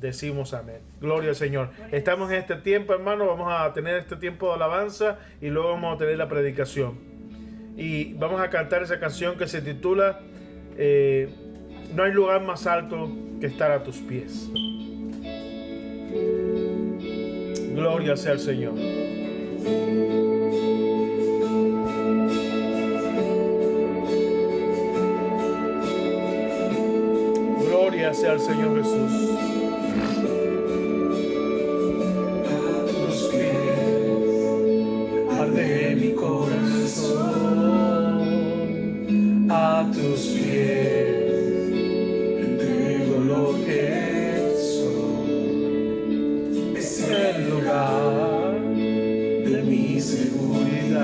decimos amén. Gloria al Señor. Estamos en este tiempo, hermano. Vamos a tener este tiempo de alabanza y luego vamos a tener la predicación. Y vamos a cantar esa canción que se titula No hay lugar más alto que estar a tus pies. Gloria sea al Señor. Gloria sea al Señor Jesús. A tus pies arde mi corazón, a tus pies entrego lo que soy. Es el lugar de mi seguridad,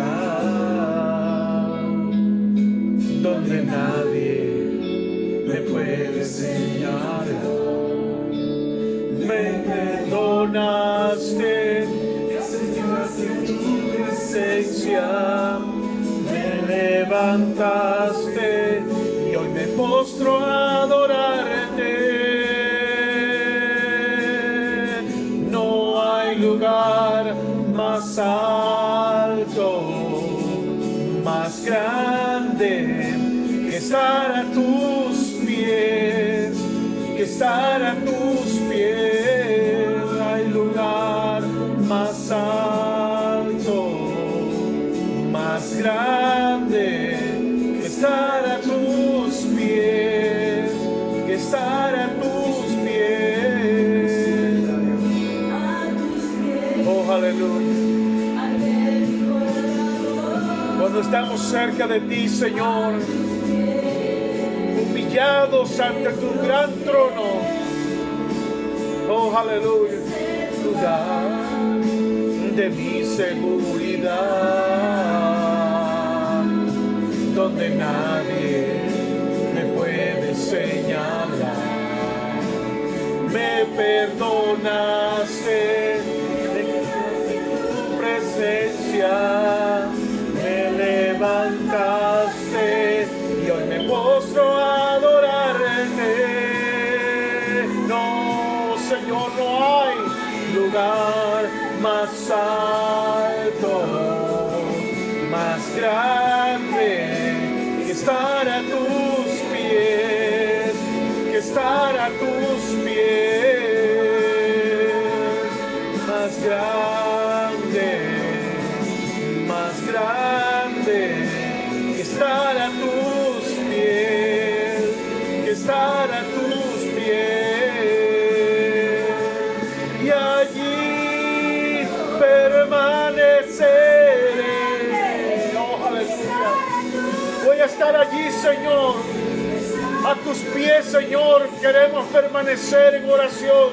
donde nadie me puede señalar. Me perdonaste, me acercaste en tu presencia, me levantaste y hoy me postro a adorarte. No hay lugar más alto, más grande que estar a tus pies, que estar a tus pies. Hay lugar más alto, más grande que estar a tus pies, que estar a tus pies. Oh, aleluya. Cuando estamos cerca de ti, Señor, humillados ante tu gran trono, oh, aleluya, lugar de mi seguridad, donde nadie me puede señalar. Me perdonaste en tu presencia, me levantaste y hoy me postro a adorarte. No, Señor, no hay lugar más alto, más grande que estar a tus pies, que estar a tus pies. Más grande, más grande que estar a tus pies, que estar a tus pies. Y allí permaneceré. Oh, aleluya. Voy a estar allí, Señor. A tus pies, Señor, queremos permanecer en oración,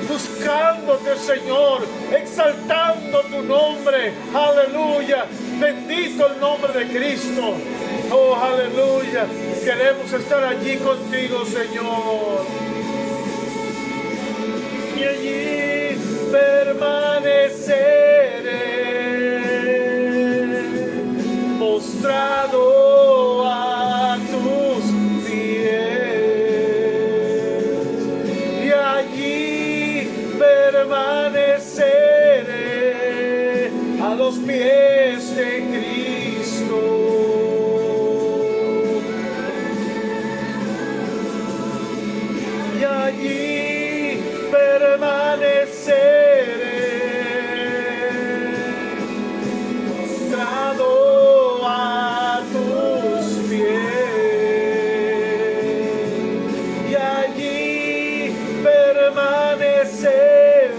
buscándote, Señor, exaltando tu nombre. Aleluya. Bendito el nombre de Cristo. Oh, aleluya. Queremos estar allí contigo, Señor. Y allí permaneceré, postrado a tus pies. Y allí permaneceré a los pies de Cristo. Y allí permaneceré, postrado a tus pies. Y allí permaneceré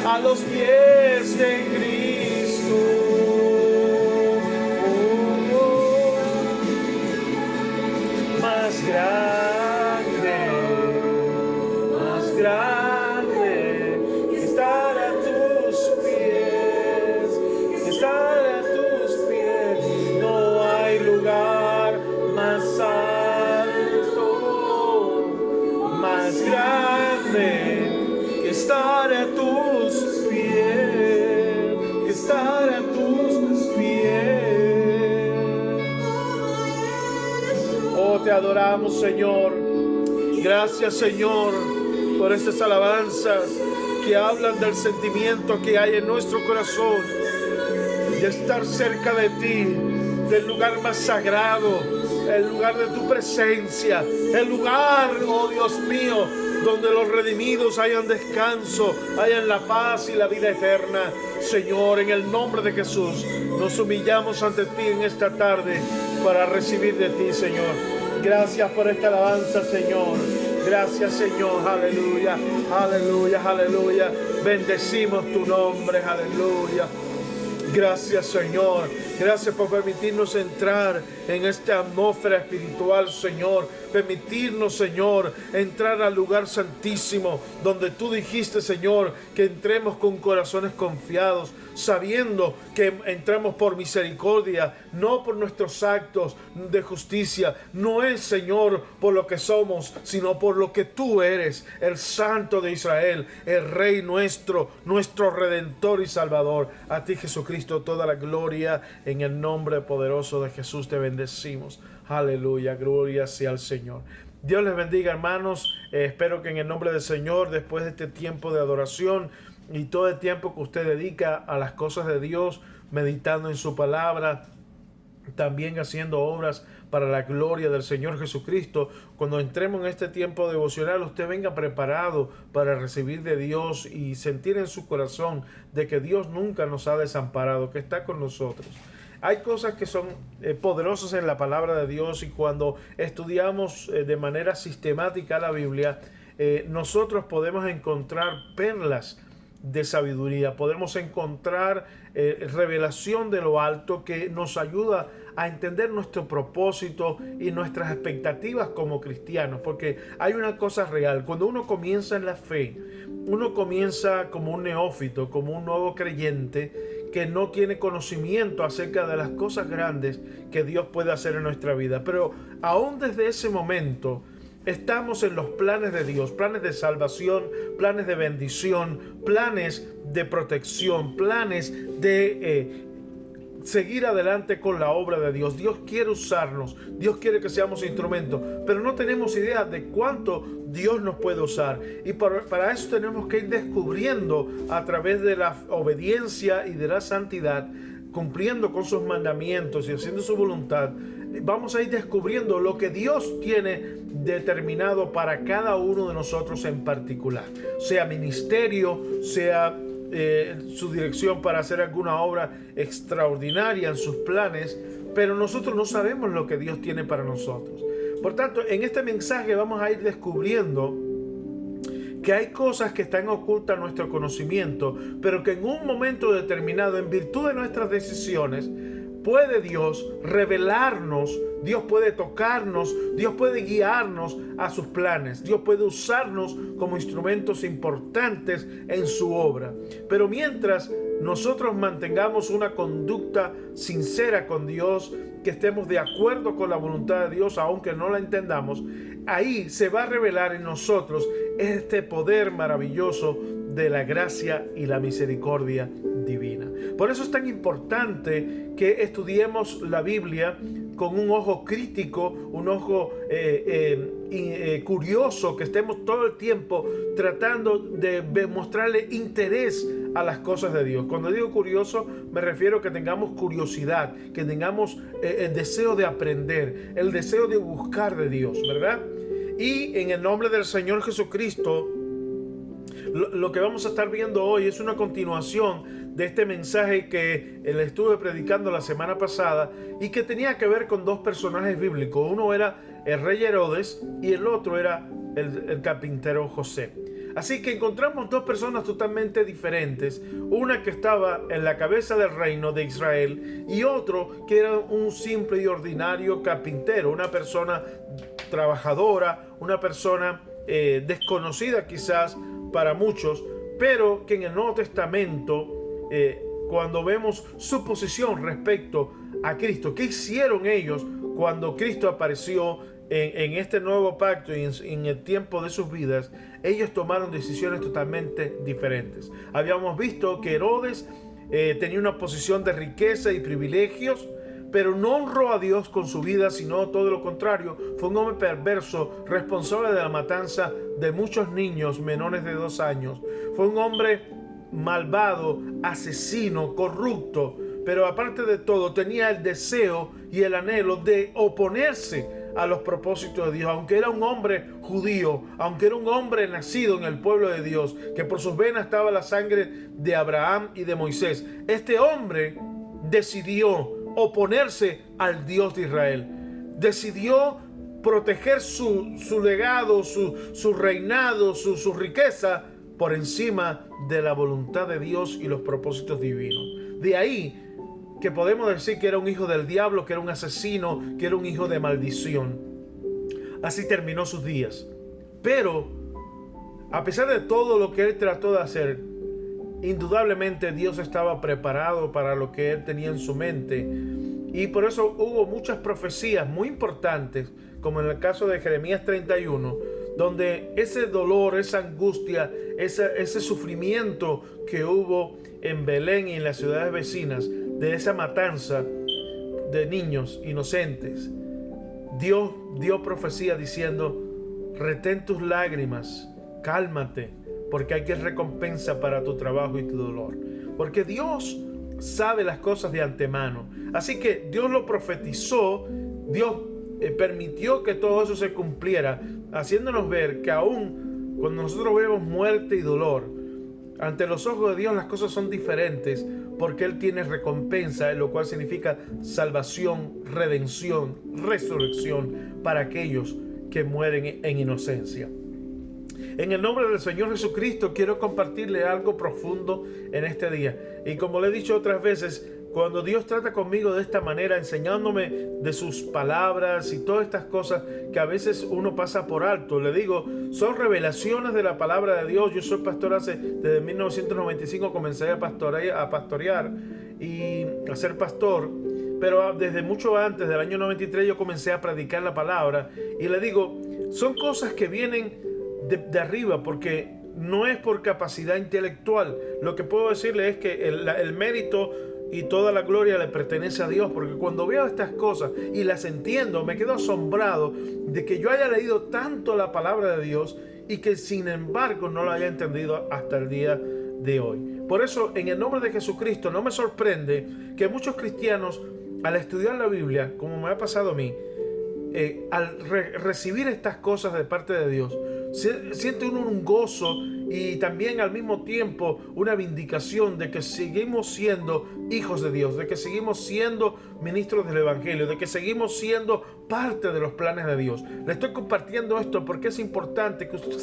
a los pies de Cristo. Más grande, más grande que estar a tus pies, que estar a tus pies. No hay lugar más alto, más grande que estar a tus pies, que estar a tus pies. Oh, te adoramos, Señor. Gracias, Señor, por estas alabanzas que hablan del sentimiento que hay en nuestro corazón de estar cerca de ti, del lugar más sagrado, el lugar de tu presencia, el lugar, oh Dios mío, donde los redimidos hayan descanso, hayan la paz y la vida eterna. Señor, en el nombre de Jesús, nos humillamos ante ti en esta tarde para recibir de ti, Señor. Gracias por esta alabanza, Señor. Gracias, Señor. Aleluya, aleluya, aleluya. Bendecimos tu nombre, aleluya. Gracias, Señor. Gracias por permitirnos entrar en esta atmósfera espiritual, Señor. Permitirnos, Señor, entrar al lugar santísimo, donde tú dijiste, Señor, que entremos con corazones confiados, sabiendo que entramos por misericordia, no por nuestros actos de justicia. No es, Señor, por lo que somos, sino por lo que tú eres, el Santo de Israel, el Rey nuestro, nuestro Redentor y Salvador. A ti, Jesucristo, toda la gloria. En el nombre poderoso de Jesús te bendecimos. Aleluya, gloria sea al Señor. Dios les bendiga, hermanos. Espero que en el nombre del Señor, después de este tiempo de adoración y todo el tiempo que usted dedica a las cosas de Dios, meditando en su palabra, también haciendo obras para la gloria del Señor Jesucristo, cuando entremos en este tiempo devocional, usted venga preparado para recibir de Dios y sentir en su corazón de que Dios nunca nos ha desamparado, que está con nosotros. Hay cosas que son poderosas en la palabra de Dios, y cuando estudiamos de manera sistemática la Biblia, nosotros podemos encontrar perlas de sabiduría, podemos encontrar revelación de lo alto que nos ayuda a entender nuestro propósito y nuestras expectativas como cristianos, porque hay una cosa real: cuando uno comienza en la fe, uno comienza como un neófito, como un nuevo creyente que no tiene conocimiento acerca de las cosas grandes que Dios puede hacer en nuestra vida, pero aún desde ese momento estamos en los planes de Dios, planes de salvación, planes de bendición, planes de protección, planes de seguir adelante con la obra de Dios. Dios quiere usarnos, Dios quiere que seamos instrumentos, pero no tenemos idea de cuánto Dios nos puede usar, y para eso tenemos que ir descubriendo a través de la obediencia y de la santidad, cumpliendo con sus mandamientos y haciendo su voluntad. Vamos a ir descubriendo lo que Dios tiene determinado para cada uno de nosotros en particular, sea ministerio, sea su dirección para hacer alguna obra extraordinaria en sus planes, pero nosotros no sabemos lo que Dios tiene para nosotros. Por tanto, en este mensaje vamos a ir descubriendo que hay cosas que están ocultas a nuestro conocimiento, pero que en un momento determinado, en virtud de nuestras decisiones, puede Dios revelarnos, Dios puede tocarnos, Dios puede guiarnos a sus planes, Dios puede usarnos como instrumentos importantes en su obra. Pero mientras nosotros mantengamos una conducta sincera con Dios, que estemos de acuerdo con la voluntad de Dios, aunque no la entendamos, ahí se va a revelar en nosotros este poder maravilloso de la gracia y la misericordia divina. Por eso es tan importante que estudiemos la Biblia con un ojo crítico, un ojo curioso, que estemos todo el tiempo tratando de mostrarle interés a las cosas de Dios. Cuando digo curioso, me refiero a que tengamos curiosidad, que tengamos el deseo de aprender, el deseo de buscar de Dios, ¿verdad? Y en el nombre del Señor Jesucristo, lo que vamos a estar viendo hoy es una continuación de este mensaje que le estuve predicando la semana pasada, y que tenía que ver con dos personajes bíblicos. Uno era el rey Herodes y el otro era el carpintero José. Así que encontramos dos personas totalmente diferentes, una que estaba en la cabeza del reino de Israel y otro que era un simple y ordinario carpintero, una persona trabajadora, una persona desconocida quizás para muchos, pero que en el Nuevo Testamento, cuando vemos su posición respecto a Cristo, ¿qué hicieron ellos cuando Cristo apareció en este nuevo pacto y en el tiempo de sus vidas? Ellos tomaron decisiones totalmente diferentes. Habíamos visto que Herodes tenía una posición de riqueza y privilegios, pero no honró a Dios con su vida, sino todo lo contrario. Fue un hombre perverso, responsable de la matanza de muchos niños menores de 2 años. Fue un hombre malvado, asesino, corrupto, pero aparte de todo tenía el deseo y el anhelo de oponerse a los propósitos de Dios. Aunque era un hombre judío, aunque era un hombre nacido en el pueblo de Dios, que por sus venas estaba la sangre de Abraham y de Moisés, este hombre decidió oponerse al Dios de Israel. Decidió proteger su legado, su reinado, su riqueza por encima de la voluntad de Dios y los propósitos divinos. De ahí que podemos decir que era un hijo del diablo, que era un asesino, que era un hijo de maldición. Así terminó sus días. Pero, a pesar de todo lo que él trató de hacer, indudablemente Dios estaba preparado para lo que él tenía en su mente. Y por eso hubo muchas profecías muy importantes, como en el caso de Jeremías 31, donde ese dolor, esa angustia, ese sufrimiento que hubo en Belén y en las ciudades vecinas, de esa matanza de niños inocentes, Dios dio profecía diciendo: retén tus lágrimas, cálmate, porque hay que recompensa para tu trabajo y tu dolor. Porque Dios sabe las cosas de antemano. Así que Dios lo profetizó, Dios permitió que todo eso se cumpliera, haciéndonos ver que aún cuando nosotros vemos muerte y dolor, ante los ojos de Dios las cosas son diferentes, porque Él tiene recompensa, lo cual significa salvación, redención, resurrección para aquellos que mueren en inocencia. En el nombre del Señor Jesucristo quiero compartirle algo profundo en este día. Y como le he dicho otras veces, cuando Dios trata conmigo de esta manera, enseñándome de sus palabras y todas estas cosas que a veces uno pasa por alto, le digo, son revelaciones de la palabra de Dios. Yo soy pastor desde 1995 comencé a pastorear y a ser pastor, pero desde mucho antes del año 93 yo comencé a predicar la palabra. Y le digo, son cosas que vienen de arriba, porque no es por capacidad intelectual. Lo que puedo decirle es que el mérito y toda la gloria le pertenece a Dios, porque cuando veo estas cosas y las entiendo, me quedo asombrado de que yo haya leído tanto la palabra de Dios y que sin embargo no lo haya entendido hasta el día de hoy. Por eso, en el nombre de Jesucristo, no me sorprende que muchos cristianos, al estudiar la Biblia, como me ha pasado a mí, al recibir estas cosas de parte de Dios, siente uno un gozo y también al mismo tiempo una vindicación de que seguimos siendo hijos de Dios, de que seguimos siendo ministros del Evangelio, de que seguimos siendo parte de los planes de Dios. Le estoy compartiendo esto porque es importante que usted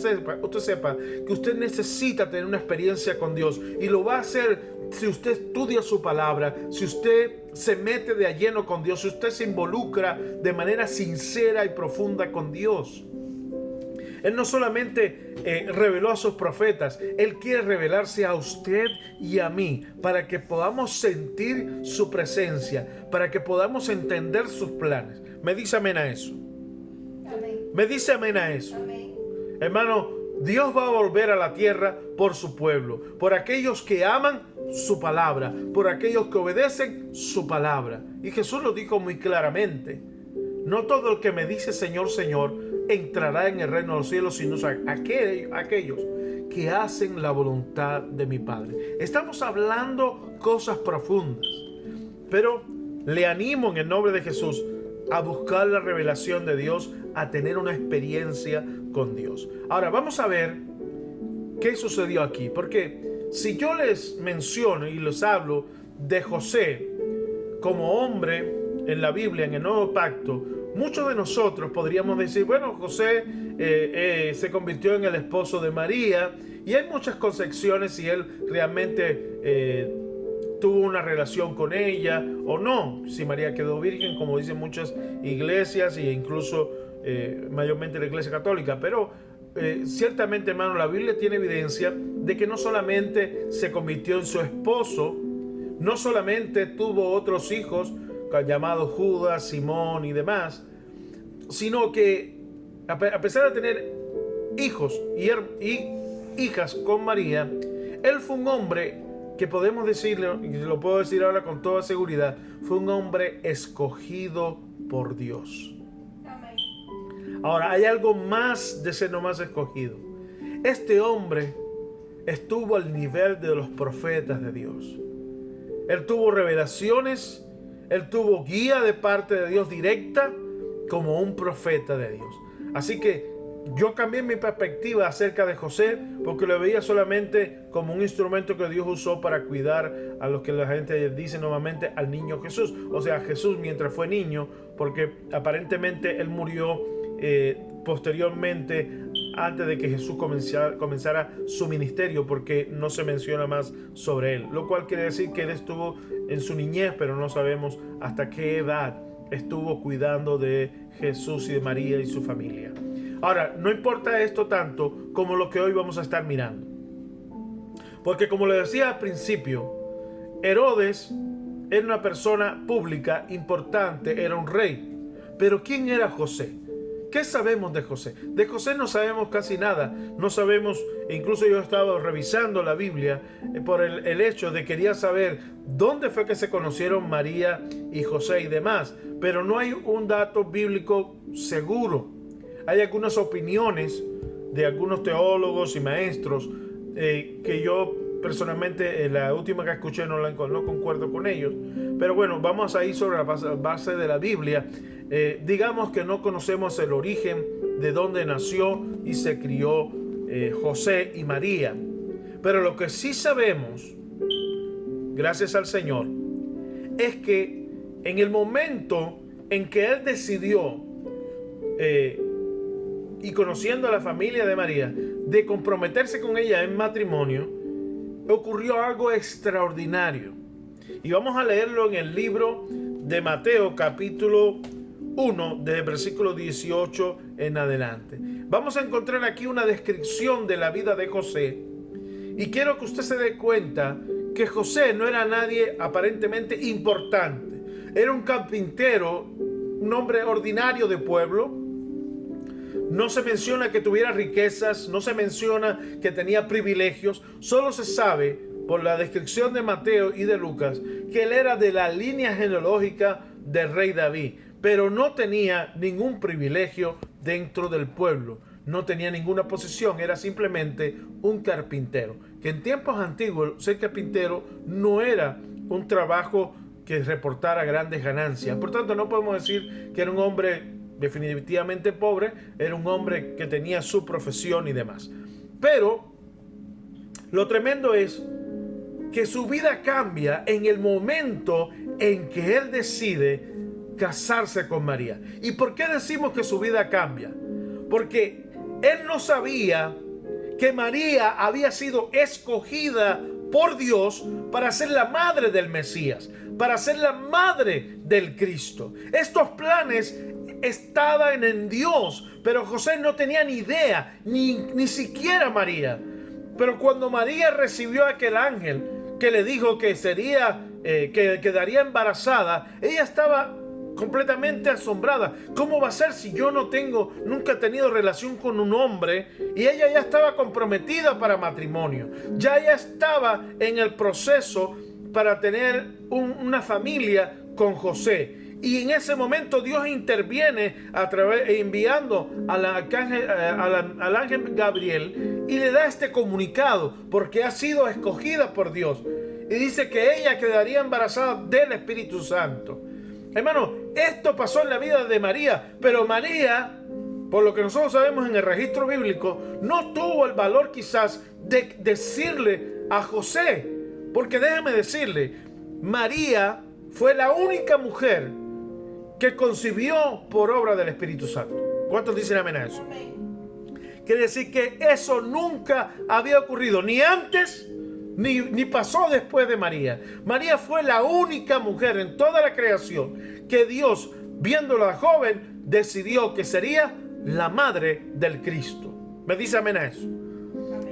sepa que usted necesita tener una experiencia con Dios, y lo va a hacer si usted estudia su palabra, si usted se mete de a lleno con Dios, si usted se involucra de manera sincera y profunda con Dios. Él no solamente reveló a sus profetas, Él quiere revelarse a usted y a mí para que podamos sentir su presencia, para que podamos entender sus planes. Me dice amén a eso. Amén. Me dice amén a eso. Amén. Hermano, Dios va a volver a la tierra por su pueblo, por aquellos que aman su palabra, por aquellos que obedecen su palabra. Y Jesús lo dijo muy claramente: no todo el que me dice Señor, Señor entrará en el reino de los cielos, sino aquellos que hacen la voluntad de mi Padre. Estamos hablando cosas profundas, pero le animo en el nombre de Jesús a buscar la revelación de Dios, a tener una experiencia con Dios. Ahora vamos a ver qué sucedió aquí, porque si yo les menciono y les hablo de José como hombre en la Biblia, en el Nuevo Pacto, muchos de nosotros podríamos decir, bueno, José se convirtió en el esposo de María, y hay muchas concepciones si él realmente tuvo una relación con ella o no, si María quedó virgen, como dicen muchas iglesias e incluso mayormente la Iglesia Católica. Pero ciertamente, hermano, la Biblia tiene evidencia de que no solamente se convirtió en su esposo, no solamente tuvo otros hijos llamados Judas, Simón y demás, sino que a pesar de tener hijos y hijas con María, él fue un hombre que podemos decirlo, y lo puedo decir ahora con toda seguridad, fue un hombre escogido por Dios. Ahora, hay algo más de ser nomás escogido. Este hombre estuvo al nivel de los profetas de Dios. Él tuvo revelaciones, él tuvo guía de parte de Dios directa como un profeta de Dios. Así que yo cambié mi perspectiva acerca de José porque lo veía solamente como un instrumento que Dios usó para cuidar a lo que la gente dice nuevamente al niño Jesús. O sea, Jesús mientras fue niño, porque aparentemente él murió posteriormente, antes de que Jesús comenzara su ministerio, porque no se menciona más sobre él. Lo cual quiere decir que él estuvo en su niñez, pero no sabemos hasta qué edad estuvo cuidando de Jesús y de María y su familia. Ahora, no importa esto tanto como lo que hoy vamos a estar mirando. Porque como le decía al principio, Herodes era una persona pública, importante, era un rey. Pero ¿quién era José? ¿Qué sabemos de José? De José no sabemos casi nada. No sabemos, incluso yo estaba revisando la Biblia por el hecho de quería saber dónde fue que se conocieron María y José y demás. Pero no hay un dato bíblico seguro. Hay algunas opiniones de algunos teólogos y maestros que yo personalmente, la última que escuché no concuerdo con ellos. Pero bueno, vamos a ir sobre la base de la Biblia. Digamos que no conocemos el origen de dónde nació y se crió José y María. Pero lo que sí sabemos, gracias al Señor, es que en el momento en que Él decidió, y conociendo a la familia de María, de comprometerse con ella en matrimonio, ocurrió algo extraordinario. Y vamos a leerlo en el libro de Mateo, capítulo 1, desde el versículo 18 en adelante. Vamos a encontrar aquí una descripción de la vida de José. Y quiero que usted se dé cuenta que José no era nadie aparentemente importante. Era un carpintero, un hombre ordinario de pueblo. No se menciona que tuviera riquezas, no se menciona que tenía privilegios. Solo se sabe, por la descripción de Mateo y de Lucas, que él era de la línea genealógica del rey David, pero no tenía ningún privilegio dentro del pueblo. No tenía ninguna posición, era simplemente un carpintero. Que en tiempos antiguos ser carpintero no era un trabajo que reportara grandes ganancias. Por tanto, no podemos decir que era un hombre definitivamente pobre, era un hombre que tenía su profesión y demás. Pero lo tremendo es que su vida cambia en el momento en que él decide casarse con María. ¿Y por qué decimos que su vida cambia? Porque él no sabía que María había sido escogida por Dios para ser la madre del Mesías, para ser la madre del Cristo. Estos planes estaban en Dios, pero José no tenía ni idea, ni siquiera María. Pero cuando María recibió a aquel ángel que le dijo que que quedaría embarazada, ella estaba completamente asombrada. ¿Cómo va a ser si yo nunca he tenido relación con un hombre? Y ella ya estaba comprometida para matrimonio. Ya estaba en el proceso para tener una familia con José. Y en ese momento Dios interviene enviando al ángel Gabriel y le da este comunicado porque ha sido escogida por Dios. Y dice que ella quedaría embarazada del Espíritu Santo. Hermano, esto pasó en la vida de María, pero María, por lo que nosotros sabemos en el registro bíblico, no tuvo el valor quizás de decirle a José. Porque déjeme decirle, María fue la única mujer que concibió por obra del Espíritu Santo. ¿Cuántos dicen amén a eso? Quiere decir que eso nunca había ocurrido, ni antes, ni pasó después de María. María fue la única mujer en toda la creación que Dios, viéndola joven, decidió que sería la madre del Cristo. ¿Me dice amén a eso?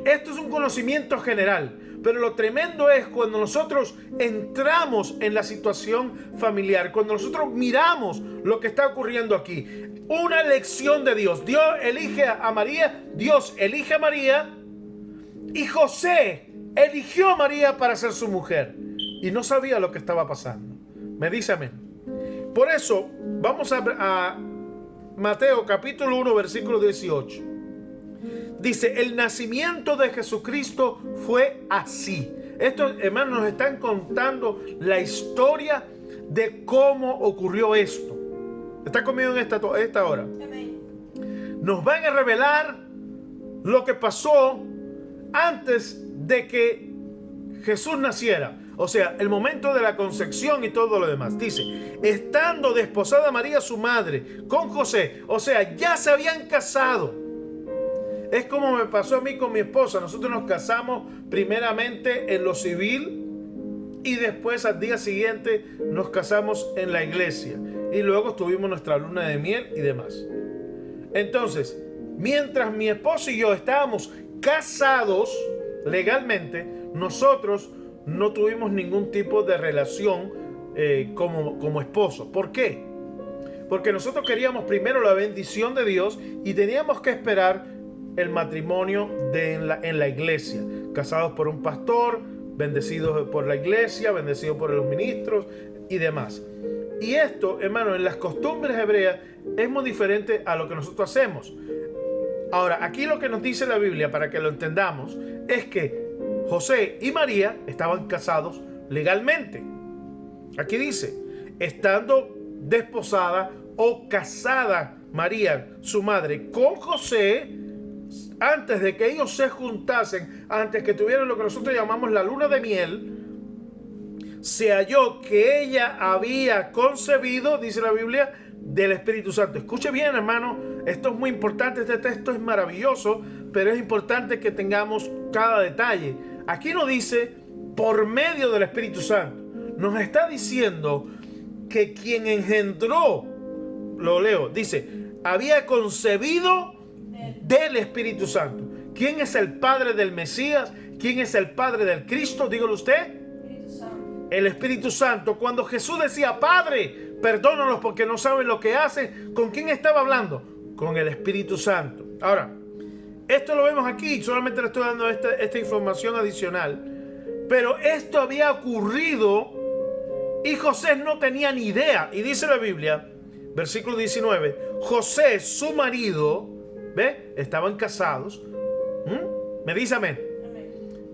Esto es un conocimiento general. Pero lo tremendo es cuando nosotros entramos en la situación familiar, cuando nosotros miramos lo que está ocurriendo aquí. Una elección de Dios. Dios elige a María, Dios elige a María, y José eligió a María para ser su mujer y no sabía lo que estaba pasando. Me dice amén. Por eso, vamos a Mateo capítulo 1, versículo 18. Dice, el nacimiento de Jesucristo fue así. Estos hermanos nos están contando la historia de cómo ocurrió esto. ¿Está conmigo en esta hora? Nos van a revelar lo que pasó antes de que Jesús naciera. O sea, el momento de la concepción y todo lo demás. Dice, estando desposada María su madre con José. O sea, ya se habían casado. Es como me pasó a mí con mi esposa. Nosotros nos casamos primeramente en lo civil y después al día siguiente nos casamos en la iglesia. Y luego tuvimos nuestra luna de miel y demás. Entonces, mientras mi esposo y yo estábamos casados legalmente, nosotros no tuvimos ningún tipo de relación como esposos. ¿Por qué? Porque nosotros queríamos primero la bendición de Dios y teníamos que esperar el matrimonio en la iglesia. Casados por un pastor, bendecidos por la iglesia, bendecidos por los ministros y demás. Y esto, hermano, en las costumbres hebreas es muy diferente a lo que nosotros hacemos. Ahora, aquí lo que nos dice la Biblia, para que lo entendamos, es que José y María estaban casados legalmente. Aquí dice, estando desposada o casada María, su madre, con José, antes de que ellos se juntasen, antes que tuvieran lo que nosotros llamamos la luna de miel, se halló que ella había concebido, dice la Biblia, del Espíritu Santo. Escuche bien, hermano, esto es muy importante, este texto es maravilloso, pero es importante que tengamos cada detalle. Aquí nos dice, por medio del Espíritu Santo. Nos está diciendo que quien engendró, lo leo, dice, había concebido del Espíritu Santo. ¿Quién es el Padre del Mesías? ¿Quién es el Padre del Cristo? Dígalo usted. El Espíritu Santo. Cuando Jesús decía, Padre, perdónalos porque no saben lo que hacen, ¿con quién estaba hablando? Con el Espíritu Santo. Ahora, esto lo vemos aquí, solamente le estoy dando esta información adicional. Pero esto había ocurrido y José no tenía ni idea. Y dice la Biblia, versículo 19, José, su marido, ¿ve? Estaban casados. ¿Me dice amén?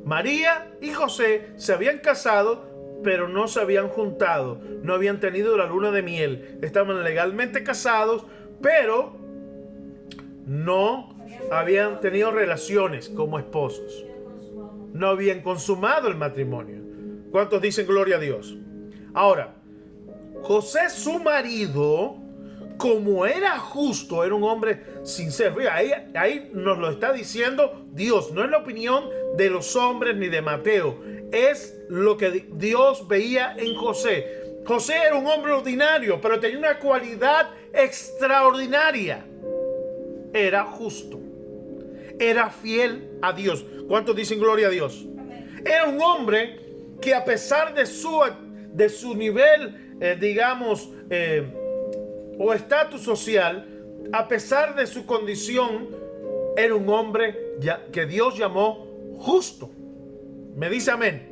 María y José se habían casado, pero no se habían juntado. No habían tenido la luna de miel. Estaban legalmente casados, pero no habían tenido relaciones como esposos. No habían consumado el matrimonio. ¿Cuántos dicen gloria a Dios? Ahora, José, su marido, como era justo, era un hombre sincero. Ahí nos lo está diciendo Dios. No es la opinión de los hombres ni de Mateo. Es lo que Dios veía en José. José era un hombre ordinario, pero tenía una cualidad extraordinaria. Era justo. Era fiel a Dios. ¿Cuántos dicen gloria a Dios? Amén. Era un hombre que a pesar de su nivel, o estatus social, a pesar de su condición, era un hombre que Dios llamó justo. Me dice amén.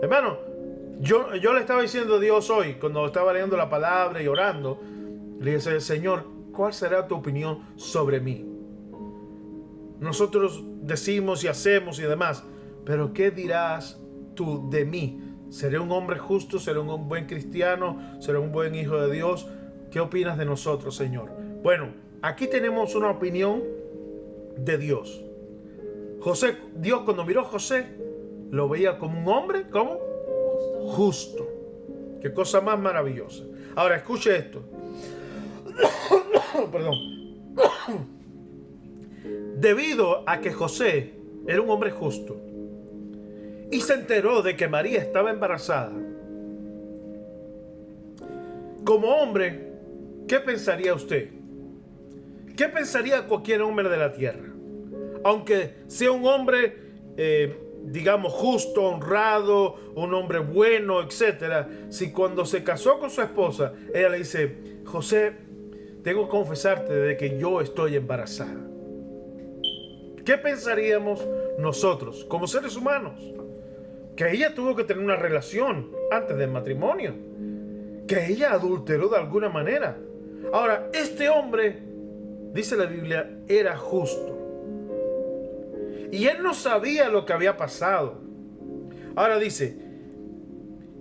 Hermano, yo le estaba diciendo a Dios hoy, cuando estaba leyendo la palabra y orando, le dije, Señor, ¿cuál será tu opinión sobre mí? Nosotros decimos y hacemos y demás, pero ¿qué dirás tú de mí? ¿Seré un hombre justo? ¿Seré un buen cristiano? ¿Seré un buen hijo de Dios? ¿Qué opinas de nosotros, Señor? Bueno, aquí tenemos una opinión de Dios. Dios cuando miró a José, lo veía como un hombre, ¿cómo? Justo. Qué cosa más maravillosa. Ahora, escuche esto. Perdón. Debido a que José era un hombre justo y se enteró de que María estaba embarazada, como hombre, ¿qué pensaría usted? ¿Qué pensaría cualquier hombre de la tierra? Aunque sea un hombre, justo, honrado, un hombre bueno, etc. Si cuando se casó con su esposa, ella le dice, José, tengo que confesarte de que yo estoy embarazada. ¿Qué pensaríamos nosotros como seres humanos? que ella tuvo que tener una relación antes del matrimonio, que ella adulteró de alguna manera. Ahora, este hombre, dice la Biblia, era justo. Y él no sabía lo que había pasado. Ahora dice,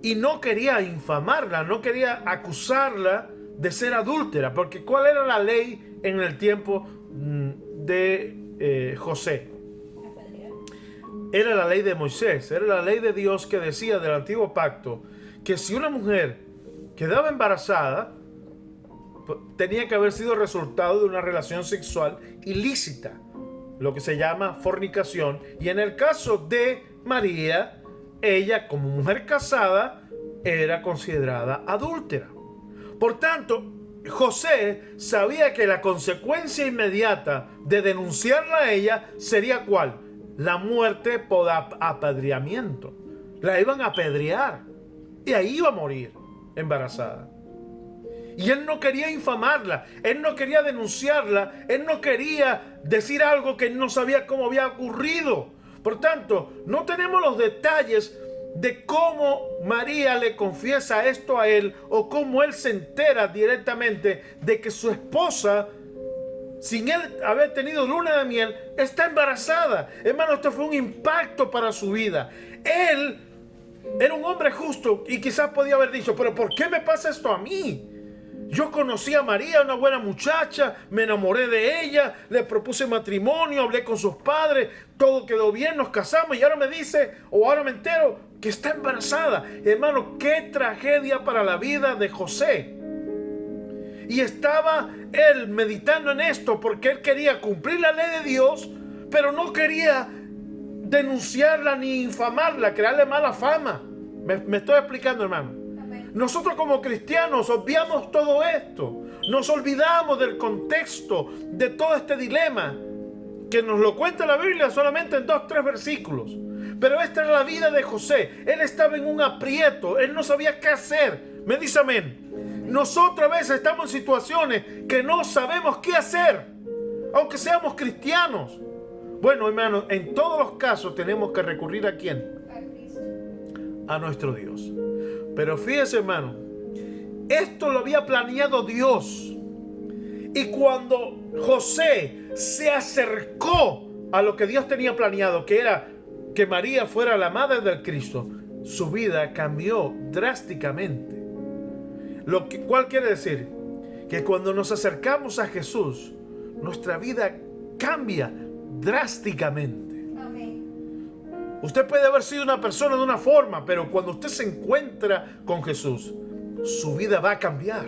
y no quería infamarla, no quería acusarla de ser adúltera, porque ¿cuál era la ley en el tiempo de José? Era la ley de Moisés, era la ley de Dios que decía del antiguo pacto que si una mujer quedaba embarazada, tenía que haber sido resultado de una relación sexual ilícita, lo que se llama fornicación. Y en el caso de María, ella como mujer casada era considerada adúltera. Por tanto, José sabía que la consecuencia inmediata de denunciarla a ella sería ¿cuál? La muerte por apedreamiento. La iban a apedrear y ahí iba a morir embarazada. Y él no quería infamarla, él no quería denunciarla, él no quería decir algo que él no sabía cómo había ocurrido. Por tanto, no tenemos los detalles de cómo María le confiesa esto a él o cómo él se entera directamente de que su esposa, sin él haber tenido luna de miel, está embarazada. Hermano, esto fue un impacto para su vida. Él era un hombre justo y quizás podía haber dicho, pero ¿por qué me pasa esto a mí? Yo conocí a María, una buena muchacha, me enamoré de ella, le propuse matrimonio, hablé con sus padres, todo quedó bien, nos casamos y ahora me dice, o ahora me entero, que está embarazada. Hermano, qué tragedia para la vida de José. Y estaba él meditando en esto porque él quería cumplir la ley de Dios, pero no quería denunciarla ni infamarla, crearle mala fama. ¿Me estoy explicando, hermano? Nosotros como cristianos obviamos todo esto. Nos olvidamos del contexto de todo este dilema que nos lo cuenta la Biblia solamente en 2-3 versículos. Pero esta es la vida de José. Él estaba en un aprieto. Él no sabía qué hacer. Me dice amén. Nosotros a veces estamos en situaciones que no sabemos qué hacer, aunque seamos cristianos. Bueno, hermano, en todos los casos tenemos que recurrir ¿a quién? A nuestro Dios. Pero fíjese, hermano, esto lo había planeado Dios. Y cuando José se acercó a lo que Dios tenía planeado, que era que María fuera la madre del Cristo, su vida cambió drásticamente. ¿Cuál quiere decir? Que cuando nos acercamos a Jesús, nuestra vida cambia drásticamente. Usted puede haber sido una persona de una forma, pero cuando usted se encuentra con Jesús, su vida va a cambiar.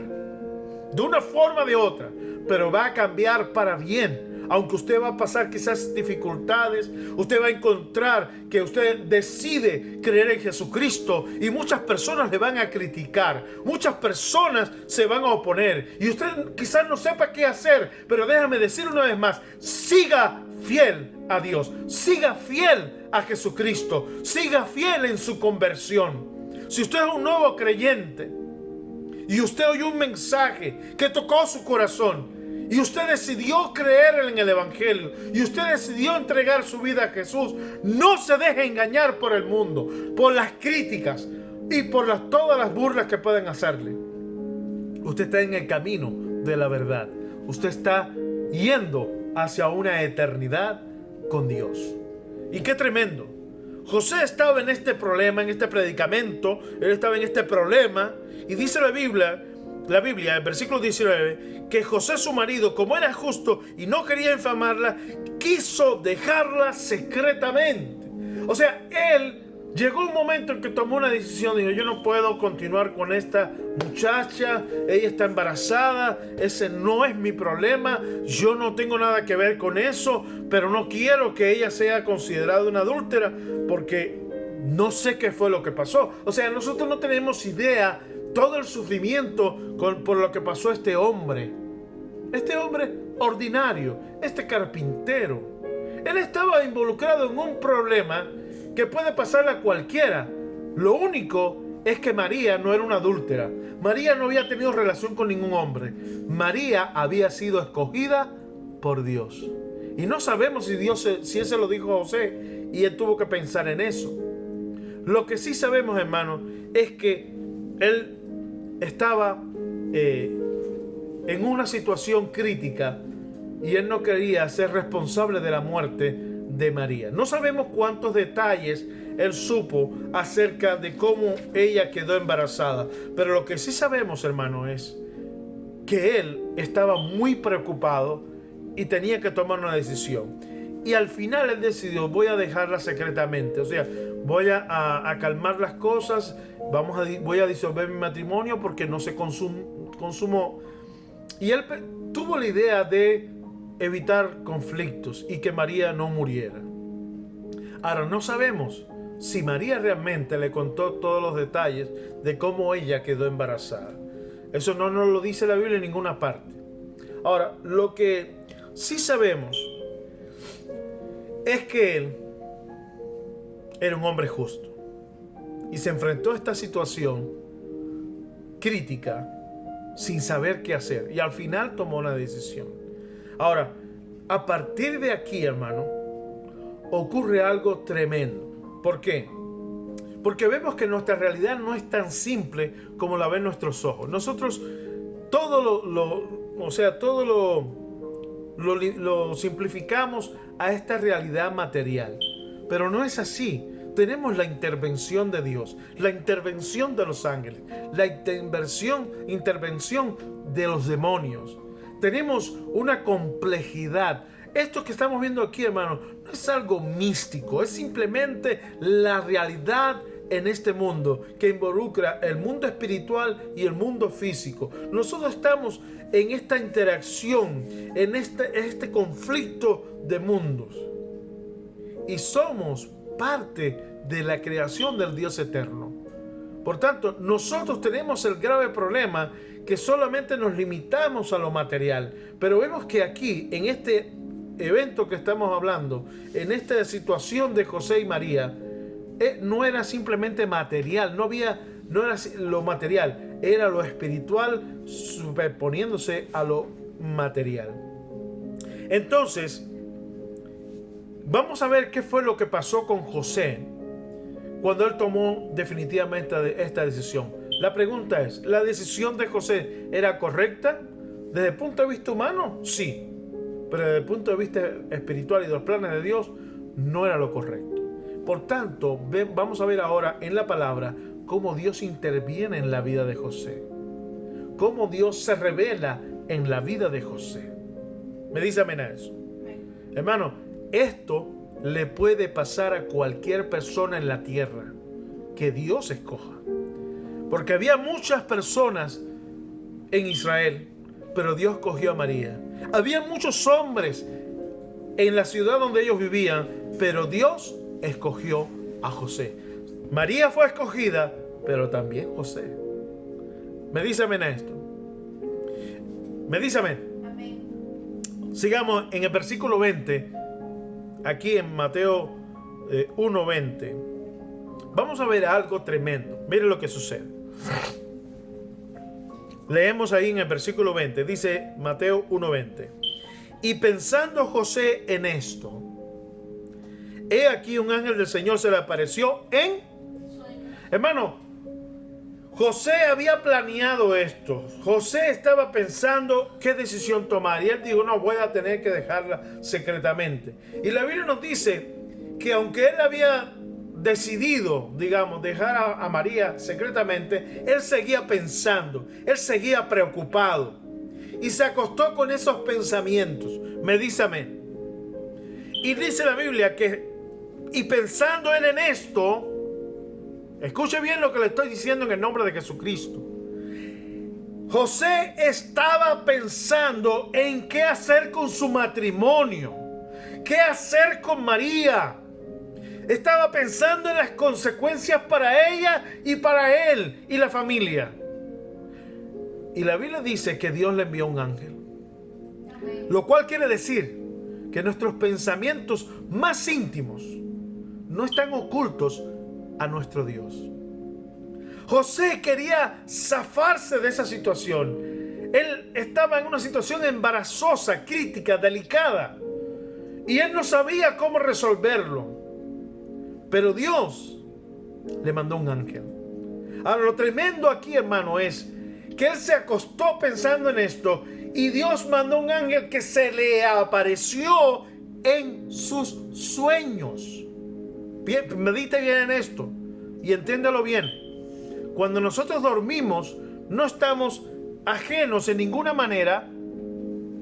De una forma o de otra, pero va a cambiar para bien. Aunque usted va a pasar quizás dificultades, usted va a encontrar que usted decide creer en Jesucristo y muchas personas le van a criticar, muchas personas se van a oponer y usted quizás no sepa qué hacer, pero déjame decir una vez más, siga fiel a Dios, siga fiel a Jesucristo, siga fiel en su conversión. Si usted es un nuevo creyente y usted oyó un mensaje que tocó su corazón y usted decidió creer en el Evangelio y usted decidió entregar su vida a Jesús, no se deje engañar por el mundo, por las críticas y por todas las burlas que pueden hacerle. Usted está en el camino de la verdad. Usted está yendo hacia una eternidad con Dios. Y qué tremendo. José estaba en este problema, en este predicamento. Él estaba en este problema. Y dice la Biblia, en versículo 19, que José, su marido, como era justo y no quería infamarla, quiso dejarla secretamente. O sea, él llegó un momento en que tomó una decisión. Dijo, yo no puedo continuar con esta muchacha. Ella está embarazada. Ese no es mi problema. Yo no tengo nada que ver con eso. Pero no quiero que ella sea considerada una adúltera porque no sé qué fue lo que pasó. O sea, nosotros no tenemos idea todo el sufrimiento por lo que pasó este hombre. Este hombre ordinario. Este carpintero. Él estaba involucrado en un problema que puede pasarle a cualquiera. Lo único es que María no era una adúltera. María no había tenido relación con ningún hombre. María había sido escogida por Dios. Y no sabemos si él se lo dijo a José y él tuvo que pensar en eso. Lo que sí sabemos, hermano, es que él estaba en una situación crítica y él no quería ser responsable de la muerte de María. No sabemos cuántos detalles él supo acerca de cómo ella quedó embarazada, pero lo que sí sabemos, hermano, es que él estaba muy preocupado y tenía que tomar una decisión. Y al final él decidió, voy a dejarla secretamente, o sea, voy a calmar las cosas, voy a disolver mi matrimonio porque no se consumó. Y él tuvo la idea de evitar conflictos y que María no muriera. Ahora, no sabemos si María realmente le contó todos los detalles de cómo ella quedó embarazada. Eso no nos lo dice la Biblia en ninguna parte. Ahora, lo que sí sabemos es que él era un hombre justo y se enfrentó a esta situación crítica sin saber qué hacer, y al final tomó una decisión. Ahora, a partir de aquí, hermano, ocurre algo tremendo. ¿Por qué? Porque vemos que nuestra realidad no es tan simple como la ven nuestros ojos. Nosotros todo lo simplificamos a esta realidad material, pero no es así. Tenemos la intervención de Dios, la intervención de los ángeles, la intervención de los demonios. Tenemos una complejidad. Esto que estamos viendo aquí, hermano, no es algo místico, es simplemente la realidad en este mundo que involucra el mundo espiritual y el mundo físico. Nosotros estamos en esta interacción, en este conflicto de mundos, y somos parte de la creación del Dios eterno. Por tanto, nosotros tenemos el grave problema que solamente nos limitamos a lo material. Pero vemos que aquí, en este evento que estamos hablando, en esta situación de José y María, no era simplemente material, no era lo material, era lo espiritual superponiéndose a lo material. Entonces, vamos a ver qué fue lo que pasó con José cuando él tomó definitivamente esta decisión. La pregunta es, ¿la decisión de José era correcta? Desde el punto de vista humano, sí. Pero desde el punto de vista espiritual y de los planes de Dios, no era lo correcto. Por tanto, vamos a ver ahora en la palabra cómo Dios interviene en la vida de José. Cómo Dios se revela en la vida de José. ¿Me dice amén a eso? Hermano, esto le puede pasar a cualquier persona en la tierra que Dios escoja. Porque había muchas personas en Israel, pero Dios escogió a María. Había muchos hombres en la ciudad donde ellos vivían, pero Dios escogió a José. María fue escogida, pero también José. ¿Me dice amén a esto? ¿Me dice amén? Amén. Sigamos en el versículo 20, aquí en Mateo 1:20. Vamos a ver algo tremendo. Miren lo que sucede. Leemos ahí en el versículo 20. Dice Mateo 1:20. Y pensando José en esto, he aquí un ángel del Señor se le apareció en... Hermano, José había planeado esto. José estaba pensando qué decisión tomar. Y él dijo, no, voy a tener que dejarla secretamente. Y la Biblia nos dice que aunque él había decidido, digamos, dejar a María secretamente, él seguía pensando, él seguía preocupado. Y se acostó con esos pensamientos. Me dice amén. Y dice la Biblia que, y pensando él en esto, escuche bien lo que le estoy diciendo en el nombre de Jesucristo. José estaba pensando en qué hacer con su matrimonio, qué hacer con María. Estaba pensando en las consecuencias para ella y para él y la familia. Y la Biblia dice que Dios le envió un ángel. Lo cual quiere decir que nuestros pensamientos más íntimos no están ocultos a nuestro Dios. José quería zafarse de esa situación. Él estaba en una situación embarazosa, crítica, delicada. Y él no sabía cómo resolverlo. Pero Dios le mandó un ángel. Ahora, lo tremendo aquí, hermano, es que él se acostó pensando en esto y Dios mandó un ángel que se le apareció en sus sueños. Bien, medite bien en esto y entiéndalo bien. Cuando nosotros dormimos, no estamos ajenos en ninguna manera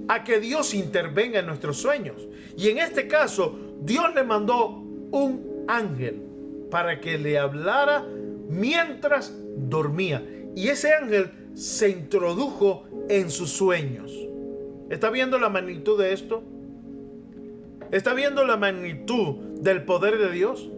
a que Dios intervenga en nuestros sueños. Y en este caso, Dios le mandó un ángel para que le hablara mientras dormía. Y ese ángel se introdujo en sus sueños. ¿Está viendo la magnitud de esto? ¿Está viendo la magnitud del poder de Dios?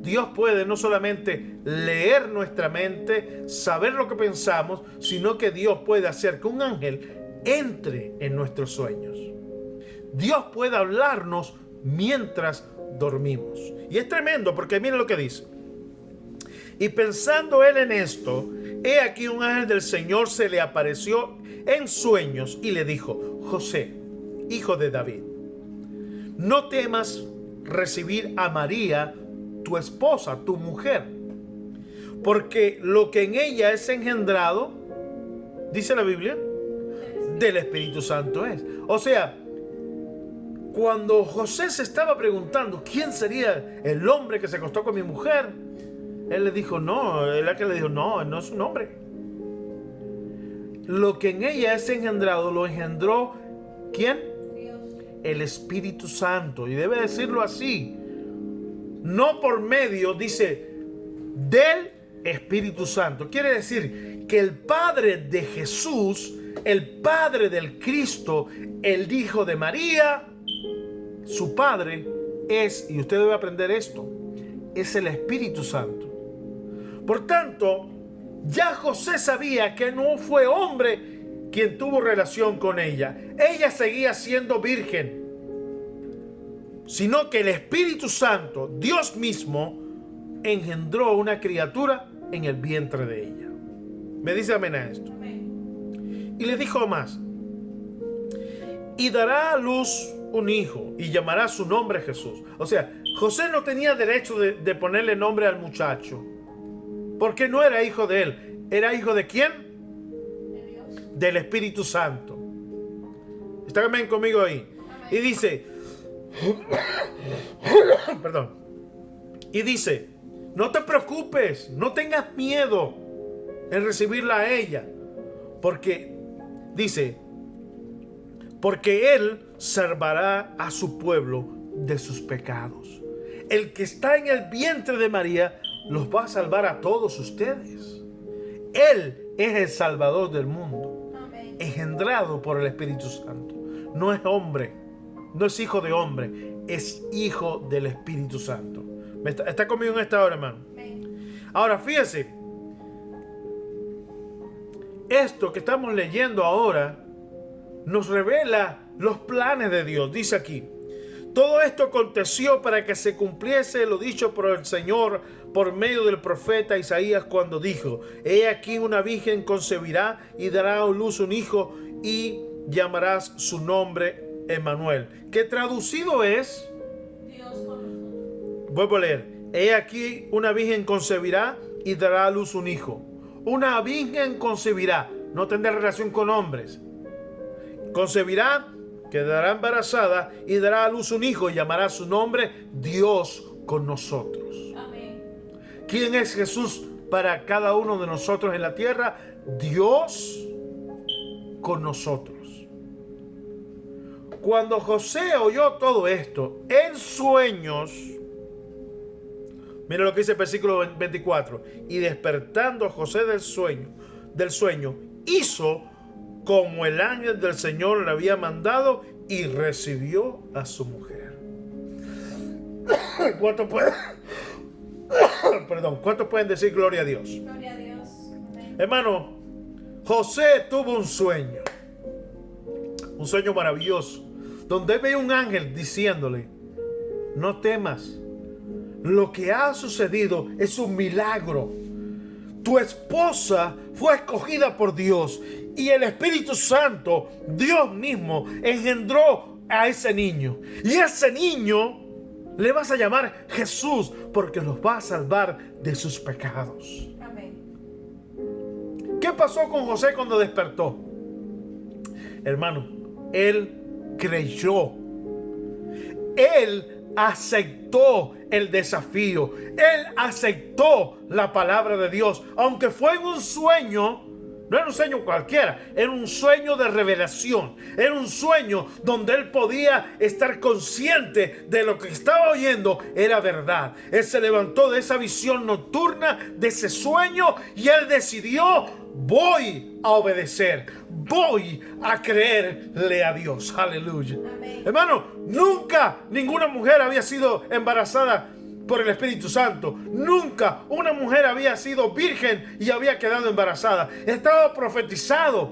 Dios puede no solamente leer nuestra mente, saber lo que pensamos, sino que Dios puede hacer que un ángel entre en nuestros sueños. Dios puede hablarnos mientras dormimos. Y es tremendo porque miren lo que dice. Y pensando él en esto, he aquí un ángel del Señor se le apareció en sueños y le dijo: José, hijo de David, no temas recibir a María, tu esposa, tu mujer, porque lo que en ella es engendrado, dice la Biblia, del Espíritu Santo es. O sea, cuando José se estaba preguntando quién sería el hombre que se acostó con mi mujer, él le dijo, no, el ángel le dijo, no es un hombre. Lo que en ella es engendrado, lo engendró, ¿quién? Dios. El Espíritu Santo. Y debe decirlo así. No por medio, dice, del Espíritu Santo. Quiere decir que el Padre de Jesús, el Padre del Cristo, el Hijo de María, su Padre es, y usted debe aprender esto, es el Espíritu Santo. Por tanto, ya José sabía que no fue hombre quien tuvo relación con ella. Ella seguía siendo virgen, sino que el Espíritu Santo, Dios mismo, engendró una criatura en el vientre de ella. Me dice amén a esto. Amén. Y le dijo más: y dará a luz un hijo y llamará su nombre Jesús. O sea, José no tenía derecho de ponerle nombre al muchacho, porque no era hijo de él. ¿Era hijo de quién? De Dios. Del Espíritu Santo. ¿Están bien conmigo ahí? Amén. Y dice, perdón. Y dice, no te preocupes, no tengas miedo en recibirla a ella, porque dice, porque él salvará a su pueblo de sus pecados. El que está en el vientre de María los va a salvar a todos ustedes. Él es el Salvador del mundo, Amén. engendrado por el Espíritu Santo. No es hombre, no es hijo de hombre, es hijo del Espíritu Santo. ¿Está conmigo en esta hora, hermano? Amén. Ahora, fíjese, esto que estamos leyendo ahora nos revela los planes de Dios. Dice aquí, todo esto aconteció para que se cumpliese lo dicho por el Señor por medio del profeta Isaías cuando dijo, he aquí una virgen concebirá y dará a luz un hijo y llamarás su nombre Emmanuel, que traducido es, Dios con nosotros. vuelvo a leer, he aquí una virgen concebirá y dará a luz un hijo. Una virgen concebirá, no tendrá relación con hombres. Concebirá, quedará embarazada y dará a luz un hijo y llamará su nombre Dios con nosotros. Amén. ¿Quién es Jesús para cada uno de nosotros en la tierra? Dios con nosotros. Cuando José oyó todo esto en sueños, mira lo que dice el versículo 24, y despertando a José del sueño, hizo como el ángel del Señor le había mandado y recibió a su mujer. ¿Cuántos pueden decir gloria a Dios? Gloria a Dios. Amén. Hermano, José tuvo un sueño maravilloso, donde ve un ángel diciéndole, no temas, lo que ha sucedido es un milagro. Tu esposa fue escogida por Dios y el Espíritu Santo, Dios mismo, engendró a ese niño. Y ese niño Le vas a llamar Jesús porque los va a salvar de sus pecados. Amén. ¿Qué pasó con José cuando despertó? Hermano, él creyó. Él aceptó el desafío. Él aceptó la palabra de Dios. Aunque fue en un sueño, no era un sueño cualquiera, era un sueño de revelación. Era un sueño donde él podía estar consciente de lo que estaba oyendo era verdad. Él se levantó de esa visión nocturna, de ese sueño, y él decidió: voy a obedecer, voy a creerle a Dios. Aleluya. Amén. Hermano, nunca ninguna mujer había sido embarazada por el Espíritu Santo. Nunca una mujer había sido virgen y había quedado embarazada. Estaba profetizado.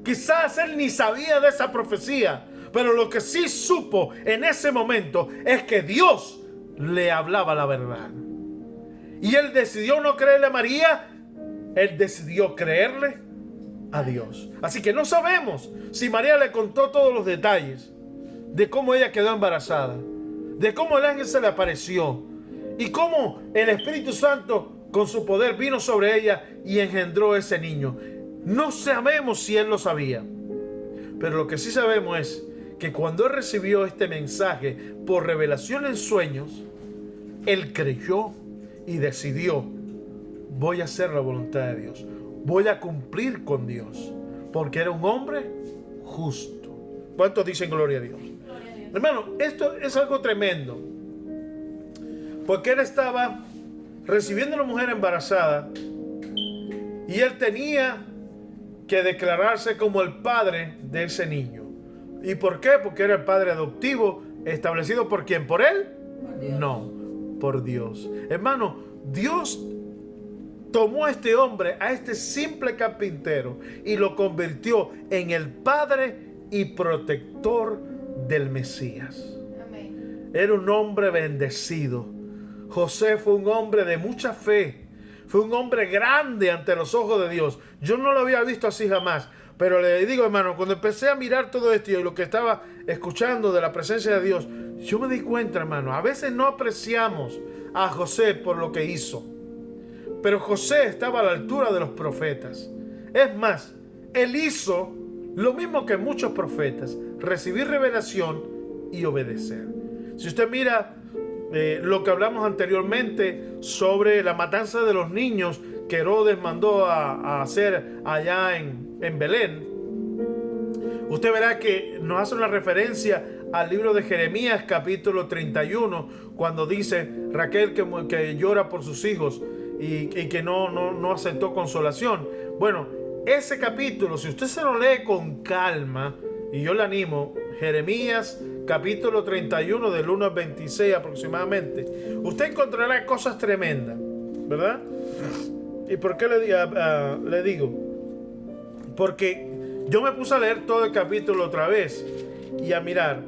Quizás él ni sabía de esa profecía, pero lo que sí supo en ese momento es que Dios le hablaba la verdad. Y él decidió no creerle a María, él decidió creerle a Dios. Así que no sabemos si María le contó todos los detalles de cómo ella quedó embarazada, de cómo el ángel se le apareció y cómo el Espíritu Santo con su poder vino sobre ella y engendró ese niño. No sabemos si él lo sabía, pero lo que sí sabemos es que cuando él recibió este mensaje por revelación en sueños, él creyó y decidió: voy a hacer la voluntad de Dios, voy a cumplir con Dios, porque era un hombre justo. ¿Cuántos dicen gloria a Dios? Gloria a Dios. Hermano, esto es algo tremendo, porque él estaba recibiendo una mujer embarazada y él tenía que declararse como el padre de ese niño. ¿Y por qué? Porque era el padre adoptivo establecido ¿por quién? ¿Por él? Por Dios. No, por Dios. Hermano, Dios tomó a este hombre, a este simple carpintero, y lo convirtió en el padre y protector del Mesías. Amén. Era un hombre bendecido. José fue un hombre de mucha fe. Fue un hombre grande ante los ojos de Dios. Yo no lo había visto así jamás. Pero le digo, hermano, cuando empecé a mirar todo esto y lo que estaba escuchando de la presencia de Dios, yo me di cuenta, hermano, a veces no apreciamos a José por lo que hizo. Pero José estaba a la altura de los profetas. Es más, él hizo lo mismo que muchos profetas: recibir revelación y obedecer. Si usted mira lo que hablamos anteriormente sobre la matanza de los niños que Herodes mandó a hacer allá en Belén, usted verá que nos hace una referencia al libro de Jeremías capítulo 31, cuando dice Raquel que llora por sus hijos y que no aceptó consolación. Bueno, ese capítulo, si usted se lo lee con calma, y yo le animo, Jeremías capítulo 31 del 1 al 26 aproximadamente, usted encontrará cosas tremendas, ¿verdad? ¿Y por qué le digo? Porque yo me puse a leer todo el capítulo otra vez y a mirar.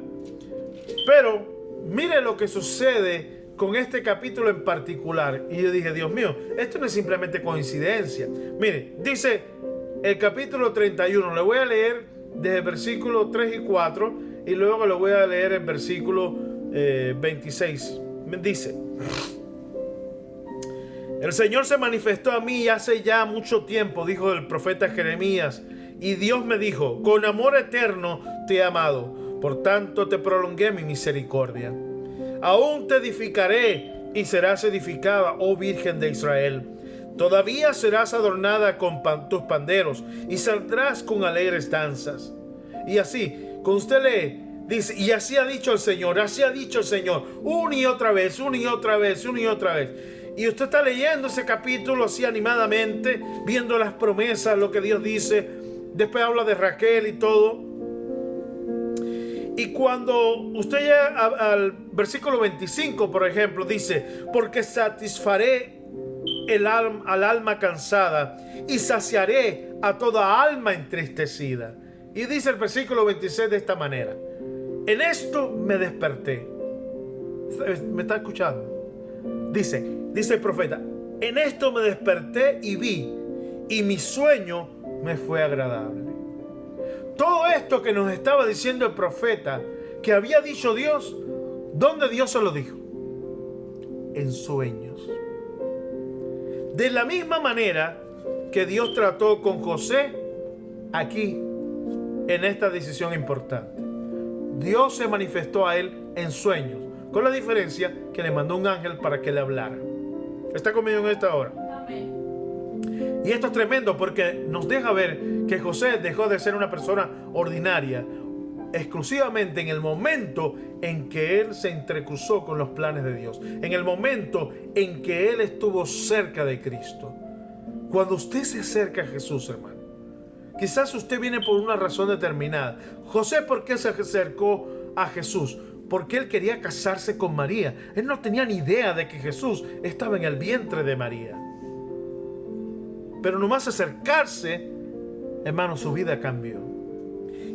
Pero mire lo que sucede con este capítulo en particular. Y yo dije, Dios mío, esto no es simplemente coincidencia. Mire, dice el capítulo 31, le voy a leer desde el versículo 3 y 4 y luego le voy a leer el versículo 26. Dice: el Señor se manifestó a mí hace ya mucho tiempo, dijo el profeta Jeremías, y Dios me dijo: con amor eterno te he amado, por tanto te prolongué mi misericordia. Aún te edificaré y serás edificada, oh Virgen de Israel. Todavía serás adornada con tus panderos y saldrás con alegres danzas. Y así, cuando usted lee, dice: y así ha dicho el Señor, así ha dicho el Señor, una y otra vez, una y otra vez, una y otra vez. Y usted está leyendo ese capítulo así animadamente, viendo las promesas, lo que Dios dice. Después habla de Raquel y todo. Y cuando usted llega al versículo 25, por ejemplo, dice: porque satisfaré al alma cansada y saciaré a toda alma entristecida. Y dice el versículo 26 de esta manera: en esto me desperté. ¿Me está escuchando? Dice el profeta: en esto me desperté y vi, y mi sueño me fue agradable. Todo esto que nos estaba diciendo el profeta, que había dicho Dios, ¿Dónde Dios se lo dijo? En sueños. De la misma manera que Dios trató con José aquí, en esta decisión importante. Dios se manifestó a él en sueños, con la diferencia que le mandó un ángel para que le hablara. ¿Está conmigo en esta hora? Amén. Y esto es tremendo porque nos deja ver que José dejó de ser una persona ordinaria exclusivamente en el momento en que él se entrecruzó con los planes de Dios, en el momento en que él estuvo cerca de Cristo. Cuando usted se acerca a Jesús, hermano, quizás usted viene por una razón determinada. José, ¿por qué se acercó a Jesús? Porque él quería casarse con María. Él no tenía ni idea de que Jesús estaba en el vientre de María. Pero nomás acercarse, hermano, su vida cambió.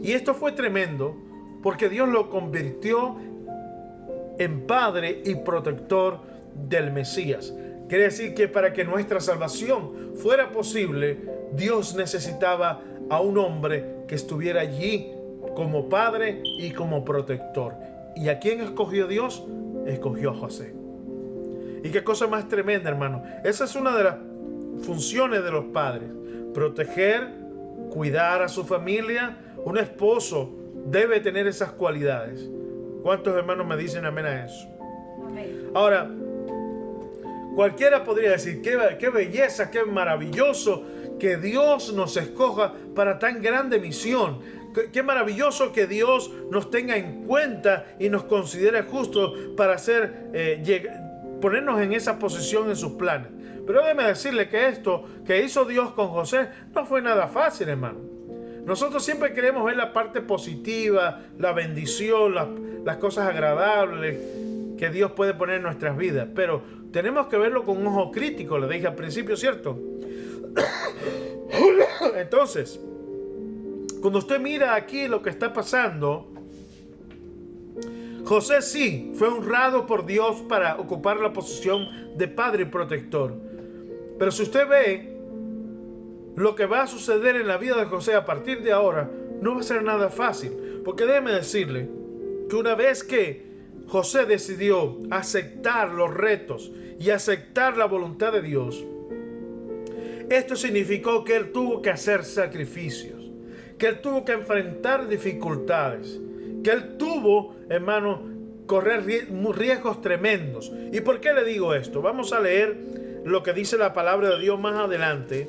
Y esto fue tremendo porque Dios lo convirtió en padre y protector del Mesías. Quiere decir que para que nuestra salvación fuera posible, Dios necesitaba a un hombre que estuviera allí como padre y como protector. ¿Y a quién escogió Dios? Escogió a José. Y qué cosa más tremenda, hermano. Esa es una de las funciones de los padres: proteger, cuidar a su familia. Un esposo debe tener esas cualidades. ¿Cuántos hermanos me dicen amén a eso? Amén. Ahora, cualquiera podría decir, qué belleza, qué maravilloso que Dios nos escoja para tan grande misión. Qué maravilloso que Dios nos tenga en cuenta y nos considere justos para ponernos en esa posición en sus planes. Pero déjeme decirle que esto que hizo Dios con José no fue nada fácil, hermano. Nosotros siempre queremos ver la parte positiva, la bendición, las cosas agradables que Dios puede poner en nuestras vidas. Pero tenemos que verlo con un ojo crítico, le dije al principio, ¿cierto? Entonces, cuando usted mira aquí lo que está pasando, José sí fue honrado por Dios para ocupar la posición de padre y protector. Pero si usted ve lo que va a suceder en la vida de José a partir de ahora, no va a ser nada fácil. Porque déjeme decirle que una vez que José decidió aceptar los retos y aceptar la voluntad de Dios, esto significó que él tuvo que hacer sacrificios, que él tuvo que enfrentar dificultades, que él tuvo, hermano, correr riesgos tremendos. ¿Y por qué le digo esto? Vamos a leer lo que dice la palabra de Dios más adelante.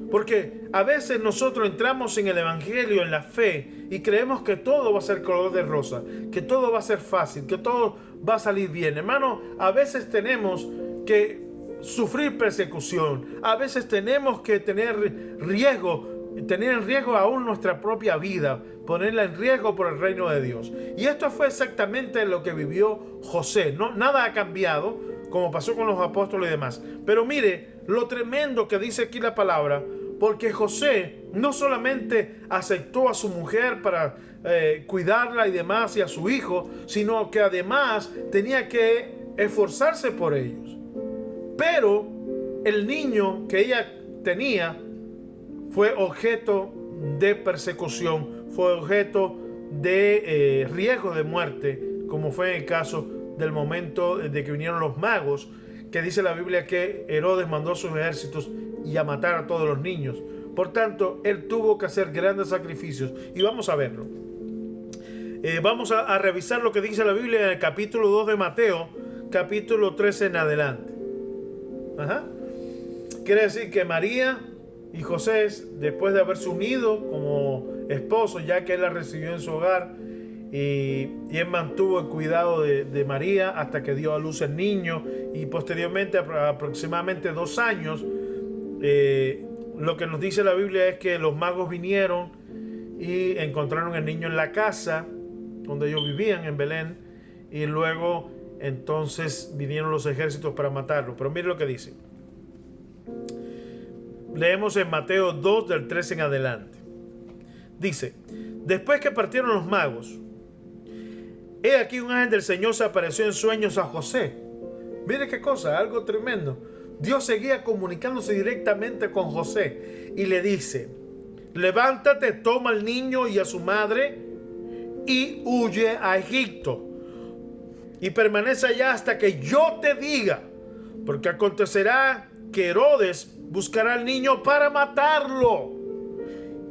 Porque a veces nosotros entramos en el evangelio, en la fe, y creemos que todo va a ser color de rosa, que todo va a ser fácil, que todo va a salir bien. Hermano, a veces tenemos que sufrir persecución, a veces tenemos que tener en riesgo aún nuestra propia vida, ponerla en riesgo por el reino de Dios. Y esto fue exactamente lo que vivió José. No, nada ha cambiado, como pasó con los apóstoles y demás. Pero mire lo tremendo que dice aquí la palabra, porque José no solamente aceptó a su mujer para cuidarla y demás, y a su hijo, sino que además tenía que esforzarse por ellos. Pero el niño que ella tenía fue objeto de persecución, fue objeto de riesgo de muerte, como fue en el caso del momento de que vinieron los magos, que dice la Biblia que Herodes mandó a sus ejércitos y a matar a todos los niños. Por tanto, él tuvo que hacer grandes sacrificios. Y vamos a verlo. Vamos a revisar lo que dice la Biblia en el capítulo 2 de Mateo, capítulo 13 en adelante. Quiere decir que María y José, después de haberse unido como esposos, ya que él la recibió en su hogar, y él mantuvo el cuidado de María hasta que dio a luz el niño, y posteriormente, aproximadamente 2 años, lo que nos dice la Biblia es que los magos vinieron y encontraron el niño en la casa donde ellos vivían, en Belén, y luego entonces vinieron los ejércitos para matarlo. Pero mire lo que dice. Leemos en Mateo 2 del 13 en adelante. Dice: después que partieron los magos, he aquí un ángel del Señor se apareció en sueños a José. Mire qué cosa, algo tremendo. Dios seguía comunicándose directamente con José y le dice: levántate, toma al niño y a su madre y huye a Egipto. y permanece allá hasta que yo te diga, porque acontecerá que Herodes buscará al niño para matarlo.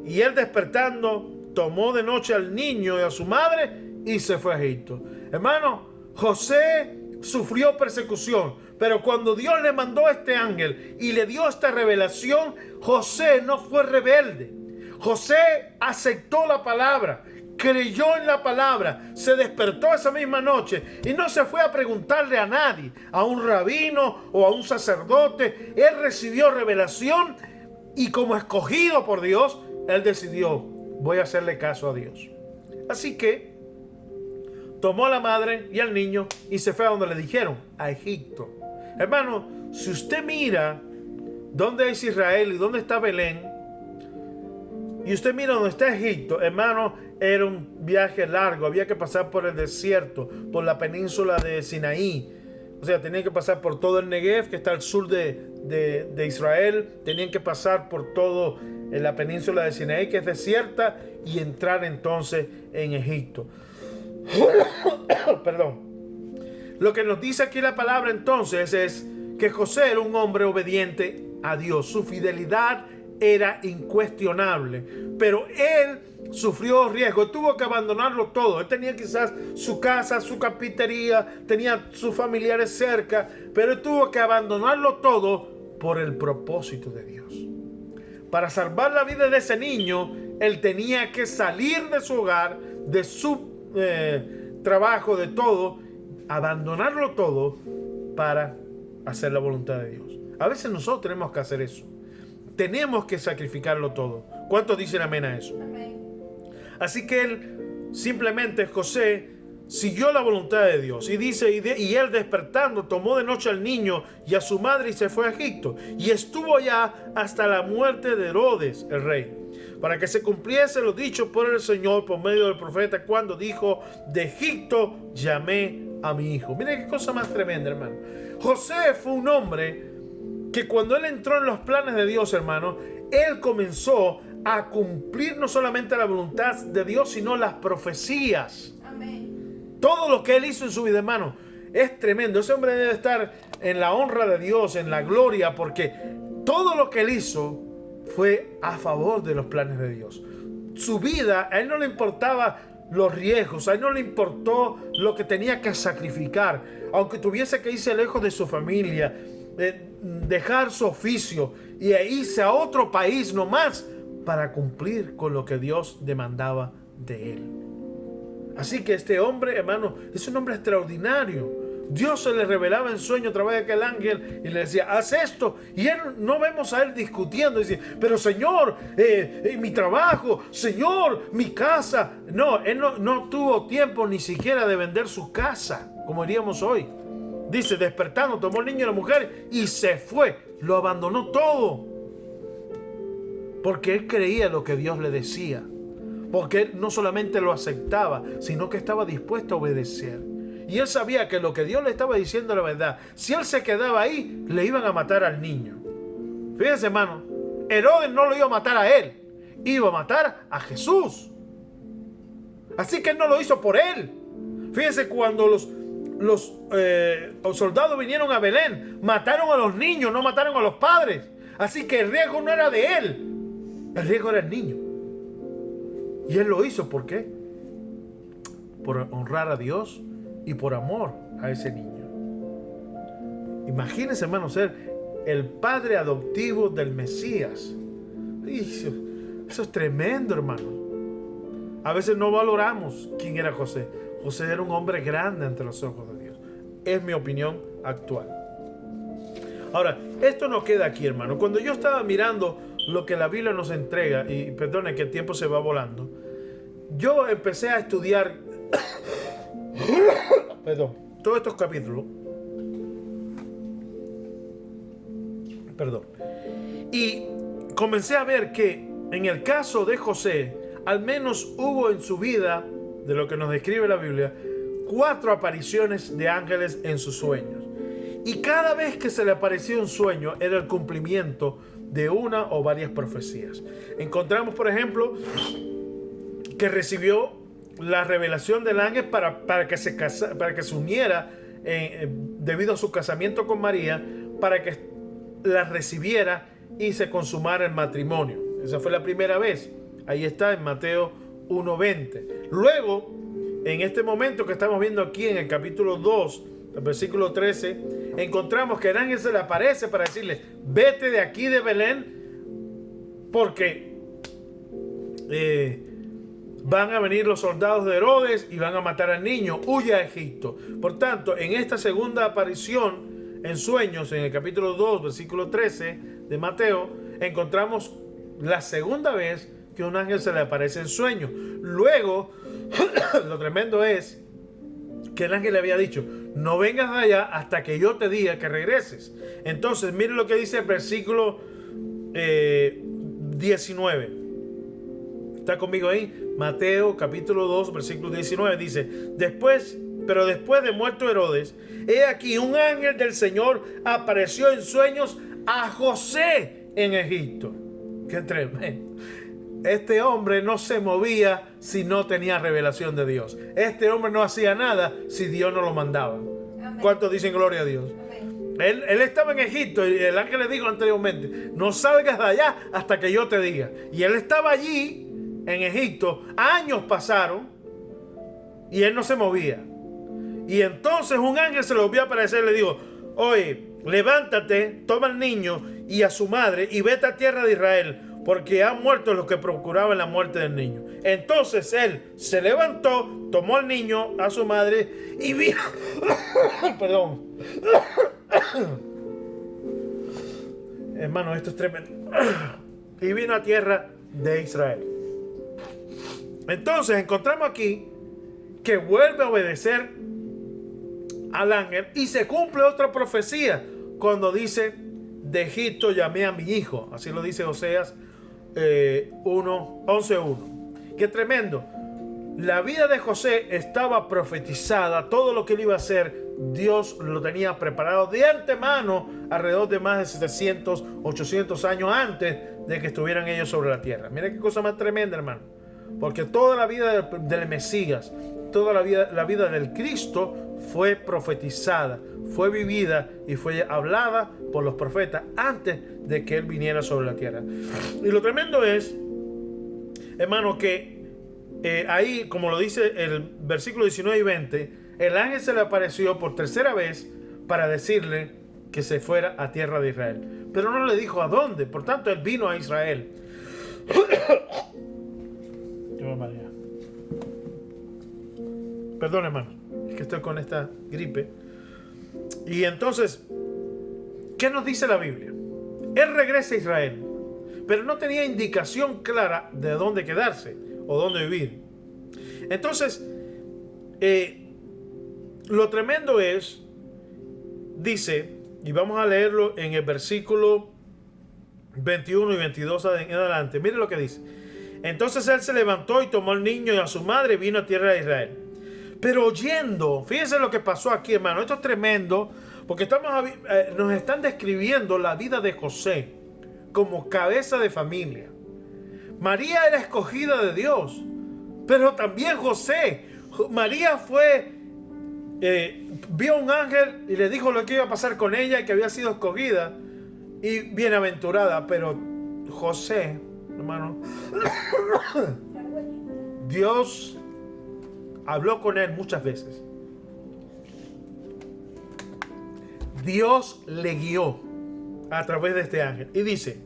Y él, despertando, tomó de noche al niño y a su madre y se fue a Egipto. Hermano, José sufrió persecución, pero cuando Dios le mandó a este ángel y le dio esta revelación, José no fue rebelde. José aceptó la palabra, creyó en la palabra, se despertó esa misma noche y no se fue a preguntarle a nadie, a un rabino o a un sacerdote. Él recibió revelación y, como escogido por Dios, él decidió: voy a hacerle caso a Dios. Así que tomó a la madre y al niño y se fue a donde le dijeron, a Egipto. Hermano, si usted mira dónde es Israel y dónde está Belén, y usted mira dónde está Egipto, hermano, era un viaje largo. Había que pasar por el desierto, por la península de Sinaí. O sea, tenían que pasar por todo el Negev, que está al sur de Israel. Tenían que pasar por todo en la península de Sinaí, que es desierta, y entrar entonces en Egipto. Perdón. Lo que nos dice aquí la palabra entonces es que José era un hombre obediente a Dios. Su fidelidad era incuestionable, pero él sufrió riesgo, tuvo que abandonarlo todo. Él tenía quizás su casa, su carpintería, tenía sus familiares cerca, pero él tuvo que abandonarlo todo por el propósito de Dios. Para salvar la vida de ese niño, él tenía que salir de su hogar, de su trabajo, de todo, abandonarlo todo para hacer la voluntad de Dios. A veces nosotros tenemos que hacer eso. Tenemos que sacrificarlo todo. ¿Cuántos dicen amén a eso? Amén. Así que él, simplemente José, siguió la voluntad de Dios. Y dice, y él, despertando, tomó de noche al niño y a su madre y se fue a Egipto. Y estuvo allá hasta la muerte de Herodes, el rey, para que se cumpliese lo dicho por el Señor por medio del profeta, cuando dijo: de Egipto llamé a mi hijo. Miren qué cosa más tremenda, hermano. José fue un hombre que, cuando él entró en los planes de Dios, hermano, él comenzó a cumplir no solamente la voluntad de Dios, sino las profecías. Amén. Todo lo que él hizo en su vida, hermano, es tremendo. Ese hombre debe estar en la honra de Dios, en la gloria, porque todo lo que él hizo fue a favor de los planes de Dios. Su vida, a él no le importaba los riesgos, a él no le importó lo que tenía que sacrificar, aunque tuviese que irse lejos de su familia, dejar su oficio y irse a otro país nomás para cumplir con lo que Dios demandaba de él. Así que este hombre, hermano, es un hombre extraordinario. Dios se le revelaba en sueño a través de aquel ángel y le decía: haz esto. Y él, no vemos a él discutiendo, dice: pero Señor, mi trabajo, Señor, mi casa. No, él no tuvo tiempo ni siquiera de vender su casa, como diríamos hoy. Dice, despertando, tomó el niño y la mujer y se fue. Lo abandonó todo. Porque él creía lo que Dios le decía. Porque él no solamente lo aceptaba, sino que estaba dispuesto a obedecer. Y él sabía que lo que Dios le estaba diciendo era verdad. Si él se quedaba ahí, le iban a matar al niño. Fíjense, hermano, Herodes no lo iba a matar a él, iba a matar a Jesús. Así que él no lo hizo por él. Fíjense, cuando los soldados vinieron a Belén, mataron a los niños, no mataron a los padres. Así que el riesgo no era de él, el riesgo era el niño. Y él lo hizo, ¿por qué? Por honrar a Dios y por amor a ese niño. Imagínense, hermano, ser el padre adoptivo del Mesías. Eso es tremendo, hermano. A veces no valoramos quién era José. José era un hombre grande ante los ojos de Dios. Es mi opinión actual. Ahora, esto no queda aquí, hermano. Cuando yo estaba mirando lo que la Biblia nos entrega, y perdone que el tiempo se va volando, yo empecé a estudiar todos estos capítulos. Y comencé a ver que en el caso de José, al menos hubo en su vida, de lo que nos describe la Biblia, 4 apariciones de ángeles en sus sueños. Y cada vez que se le aparecía un sueño era el cumplimiento de una o varias profecías. Encontramos, por ejemplo, que recibió la revelación del ángel para que se uniera debido a su casamiento con María, para que la recibiera y se consumara el matrimonio. Esa fue la primera vez. Ahí está en Mateo 1:20. Luego, en este momento que estamos viendo aquí en el capítulo 2, el versículo 13, encontramos que el ángel se le aparece para decirle: vete de aquí de Belén, porque van a venir los soldados de Herodes y van a matar al niño. Huye a Egipto. Por tanto, en esta segunda aparición en sueños, en el capítulo 2, versículo 13 de Mateo, encontramos la segunda vez que un ángel se le aparece en sueños. Luego, lo tremendo es que el ángel le había dicho: no vengas de allá hasta que yo te diga que regreses. Entonces, mire lo que dice el versículo 19. ¿Está conmigo ahí? Mateo capítulo 2, versículo 19 dice: pero después de muerto Herodes, he aquí un ángel del Señor apareció en sueños a José en Egipto. ¡Qué tremendo! Este hombre no se movía si no tenía revelación de Dios. Este hombre no hacía nada si Dios no lo mandaba. Amén. ¿Cuántos dicen gloria a Dios? Amén. Él estaba en Egipto y el ángel le dijo anteriormente: no salgas de allá hasta que yo te diga. Y él estaba allí en Egipto. Años pasaron y él no se movía. Y entonces un ángel se le volvió a aparecer y le dijo: oye, levántate, toma al niño y a su madre y vete a tierra de Israel, porque han muerto los que procuraban la muerte del niño. Entonces él se levantó, tomó al niño, a su madre y vino perdón hermano, esto es tremendo. Y vino a tierra de Israel. Entonces encontramos aquí que vuelve a obedecer al ángel y se cumple otra profecía cuando dice: de Egipto llamé a mi hijo. Así lo dice Oseas 11:1. Qué tremendo. La vida de José estaba profetizada. Todo lo que él iba a hacer, Dios lo tenía preparado de antemano, alrededor de más de 700, 800 años antes de que estuvieran ellos sobre la tierra. Mira qué cosa más tremenda, hermano. Porque toda la vida del Mesías, toda la vida del Cristo fue profetizada, fue vivida y fue hablada por los profetas antes de que él viniera sobre la tierra. Y lo tremendo es, hermano, que ahí, como lo dice el versículo 19 y 20, el ángel se le apareció por tercera vez para decirle que se fuera a tierra de Israel. Pero no le dijo a dónde. Por tanto, él vino a Israel. Perdón, hermano, es que estoy con esta gripe. Y entonces, ¿qué nos dice la Biblia? Él regresa a Israel, pero no tenía indicación clara de dónde quedarse o dónde vivir. Entonces, lo tremendo es, dice, y vamos a leerlo en el versículo 21 y 22 en adelante. Mire lo que dice: entonces él se levantó y tomó al niño y a su madre y vino a tierra de Israel. Pero oyendo, fíjense lo que pasó aquí, hermano. Esto es tremendo, porque nos están describiendo la vida de José como cabeza de familia. María era escogida de Dios, pero también José. María vio un ángel y le dijo lo que iba a pasar con ella y que había sido escogida y bienaventurada. Pero José, hermano, Dios habló con él muchas veces. Dios le guió a través de este ángel. Y dice: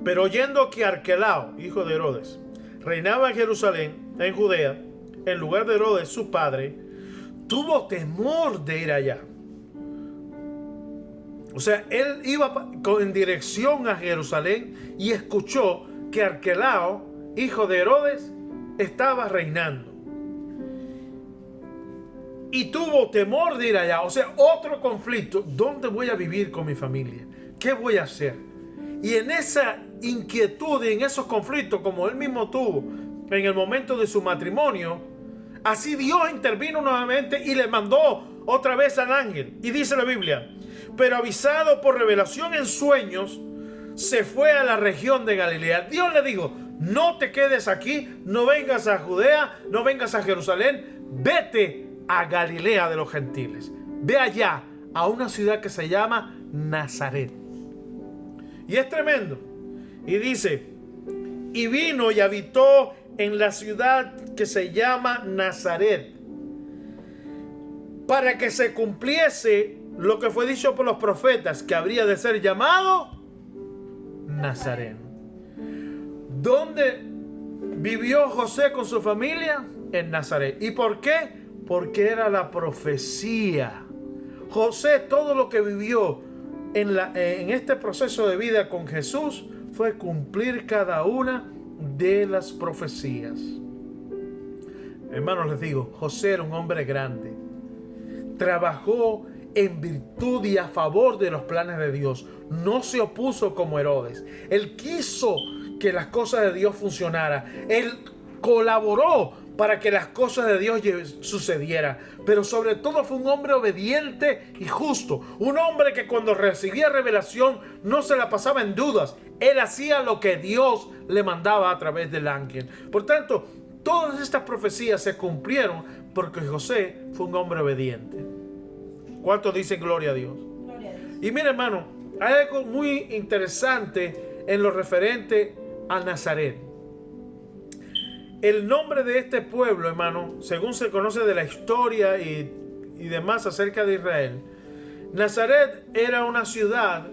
pero oyendo que Arquelao, hijo de Herodes, reinaba en Jerusalén, en Judea, en lugar de Herodes su padre, tuvo temor de ir allá. O sea, él iba en dirección a Jerusalén y escuchó que Arquelao, hijo de Herodes, estaba reinando. Y tuvo temor de ir allá. O sea, otro conflicto. ¿Dónde voy a vivir con mi familia? ¿Qué voy a hacer? Y en esa inquietud y en esos conflictos, como él mismo tuvo en el momento de su matrimonio, así Dios intervino nuevamente y le mandó otra vez al ángel. Y dice la Biblia: pero avisado por revelación en sueños, se fue a la región de Galilea. Dios le dijo: no te quedes aquí, no vengas a Judea, no vengas a Jerusalén, vete a Galilea de los gentiles. Ve allá a una ciudad que se llama Nazaret. Y es tremendo. Y dice, y vino y habitó en la ciudad que se llama Nazaret, para que se cumpliese lo que fue dicho por los profetas, que habría de ser llamado Nazareno. ¿Dónde vivió José con su familia? En Nazaret. ¿Y por qué? Porque era la profecía. José, todo lo que vivió en este proceso de vida con Jesús fue cumplir cada una de las profecías. Hermanos, les digo, José era un hombre grande. Trabajó en virtud y a favor de los planes de Dios. No se opuso como Herodes. Él quiso que las cosas de Dios funcionaran. Él colaboró para que las cosas de Dios sucedieran. Pero sobre todo fue un hombre obediente y justo. Un hombre que cuando recibía revelación no se la pasaba en dudas. Él hacía lo que Dios le mandaba a través del ángel. Por tanto, todas estas profecías se cumplieron porque José fue un hombre obediente. ¿Cuántos dicen gloria a Dios? Gloria a Dios. Y mira, hermano, hay algo muy interesante en lo referente a Nazaret. El nombre de este pueblo, hermano, según se conoce de la historia y demás acerca de Israel, Nazaret era una ciudad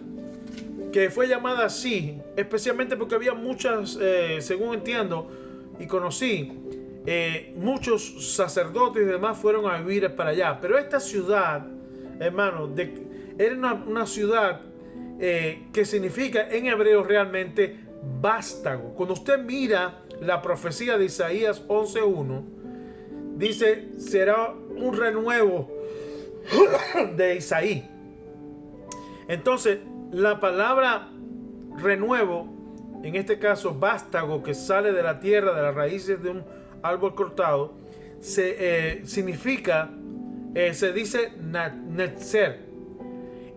que fue llamada así, especialmente porque había muchas, según entiendo y conocí, muchos sacerdotes y demás fueron a vivir para allá. Pero esta ciudad, hermano, era una ciudad que significa en hebreo realmente vástago. Cuando usted mira la profecía de Isaías 11:1, dice, será un renuevo de Isaí. Entonces, la palabra renuevo, en este caso vástago, que sale de la tierra, de las raíces de un árbol cortado, significa, se dice netzer.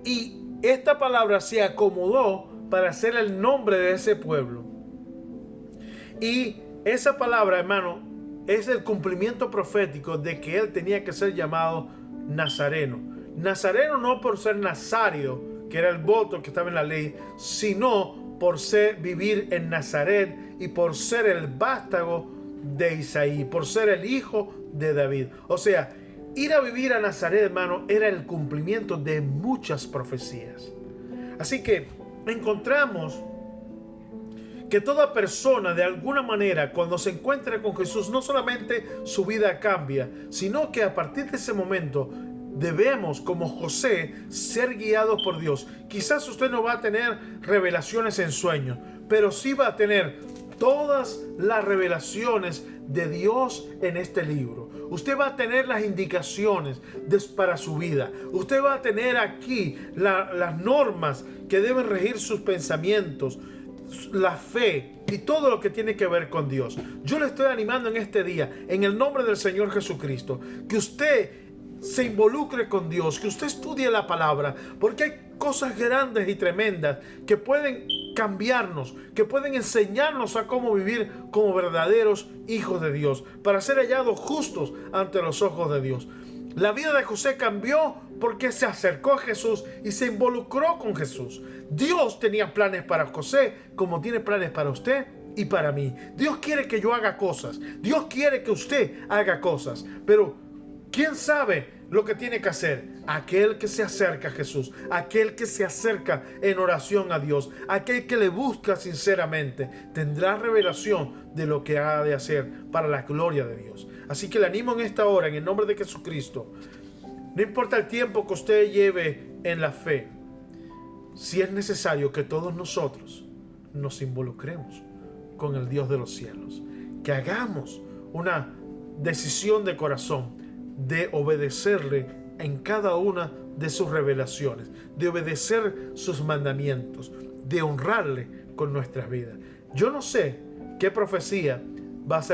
Y esta palabra se acomodó para ser el nombre de ese pueblo. Y esa palabra, hermano, es el cumplimiento profético de que él tenía que ser llamado Nazareno. Nazareno no por ser nazario, que era el voto que estaba en la ley, sino por vivir en Nazaret y por ser el vástago de Isaí, por ser el hijo de David. O sea, ir a vivir a Nazaret, hermano, era el cumplimiento de muchas profecías. Así que encontramos que toda persona, de alguna manera, cuando se encuentra con Jesús, no solamente su vida cambia, sino que a partir de ese momento debemos, como José, ser guiados por Dios. Quizás usted no va a tener revelaciones en sueños, pero sí va a tener todas las revelaciones de Dios en este libro. Usted va a tener las indicaciones para su vida. Usted va a tener aquí las normas que deben regir sus pensamientos, la fe y todo lo que tiene que ver con Dios. Yo le estoy animando en este día, en el nombre del Señor Jesucristo, que usted se involucre con Dios, que usted estudie la palabra, porque hay cosas grandes y tremendas que pueden cambiarnos, que pueden enseñarnos a cómo vivir como verdaderos hijos de Dios, para ser hallados justos ante los ojos de Dios. La vida de José cambió porque se acercó a Jesús y se involucró con Jesús. Dios tenía planes para José, como tiene planes para usted y para mí. Dios quiere que yo haga cosas. Dios quiere que usted haga cosas. Pero ¿quién sabe lo que tiene que hacer? Aquel que se acerca a Jesús, aquel que se acerca en oración a Dios, aquel que le busca sinceramente, tendrá revelación de lo que ha de hacer para la gloria de Dios. Así que le animo en esta hora, en el nombre de Jesucristo. No importa el tiempo que usted lleve en la fe, si es necesario que todos nosotros nos involucremos con el Dios de los cielos, que hagamos una decisión de corazón de obedecerle en cada una de sus revelaciones, de obedecer sus mandamientos, de honrarle con nuestras vidas. Yo no sé qué profecía va a ser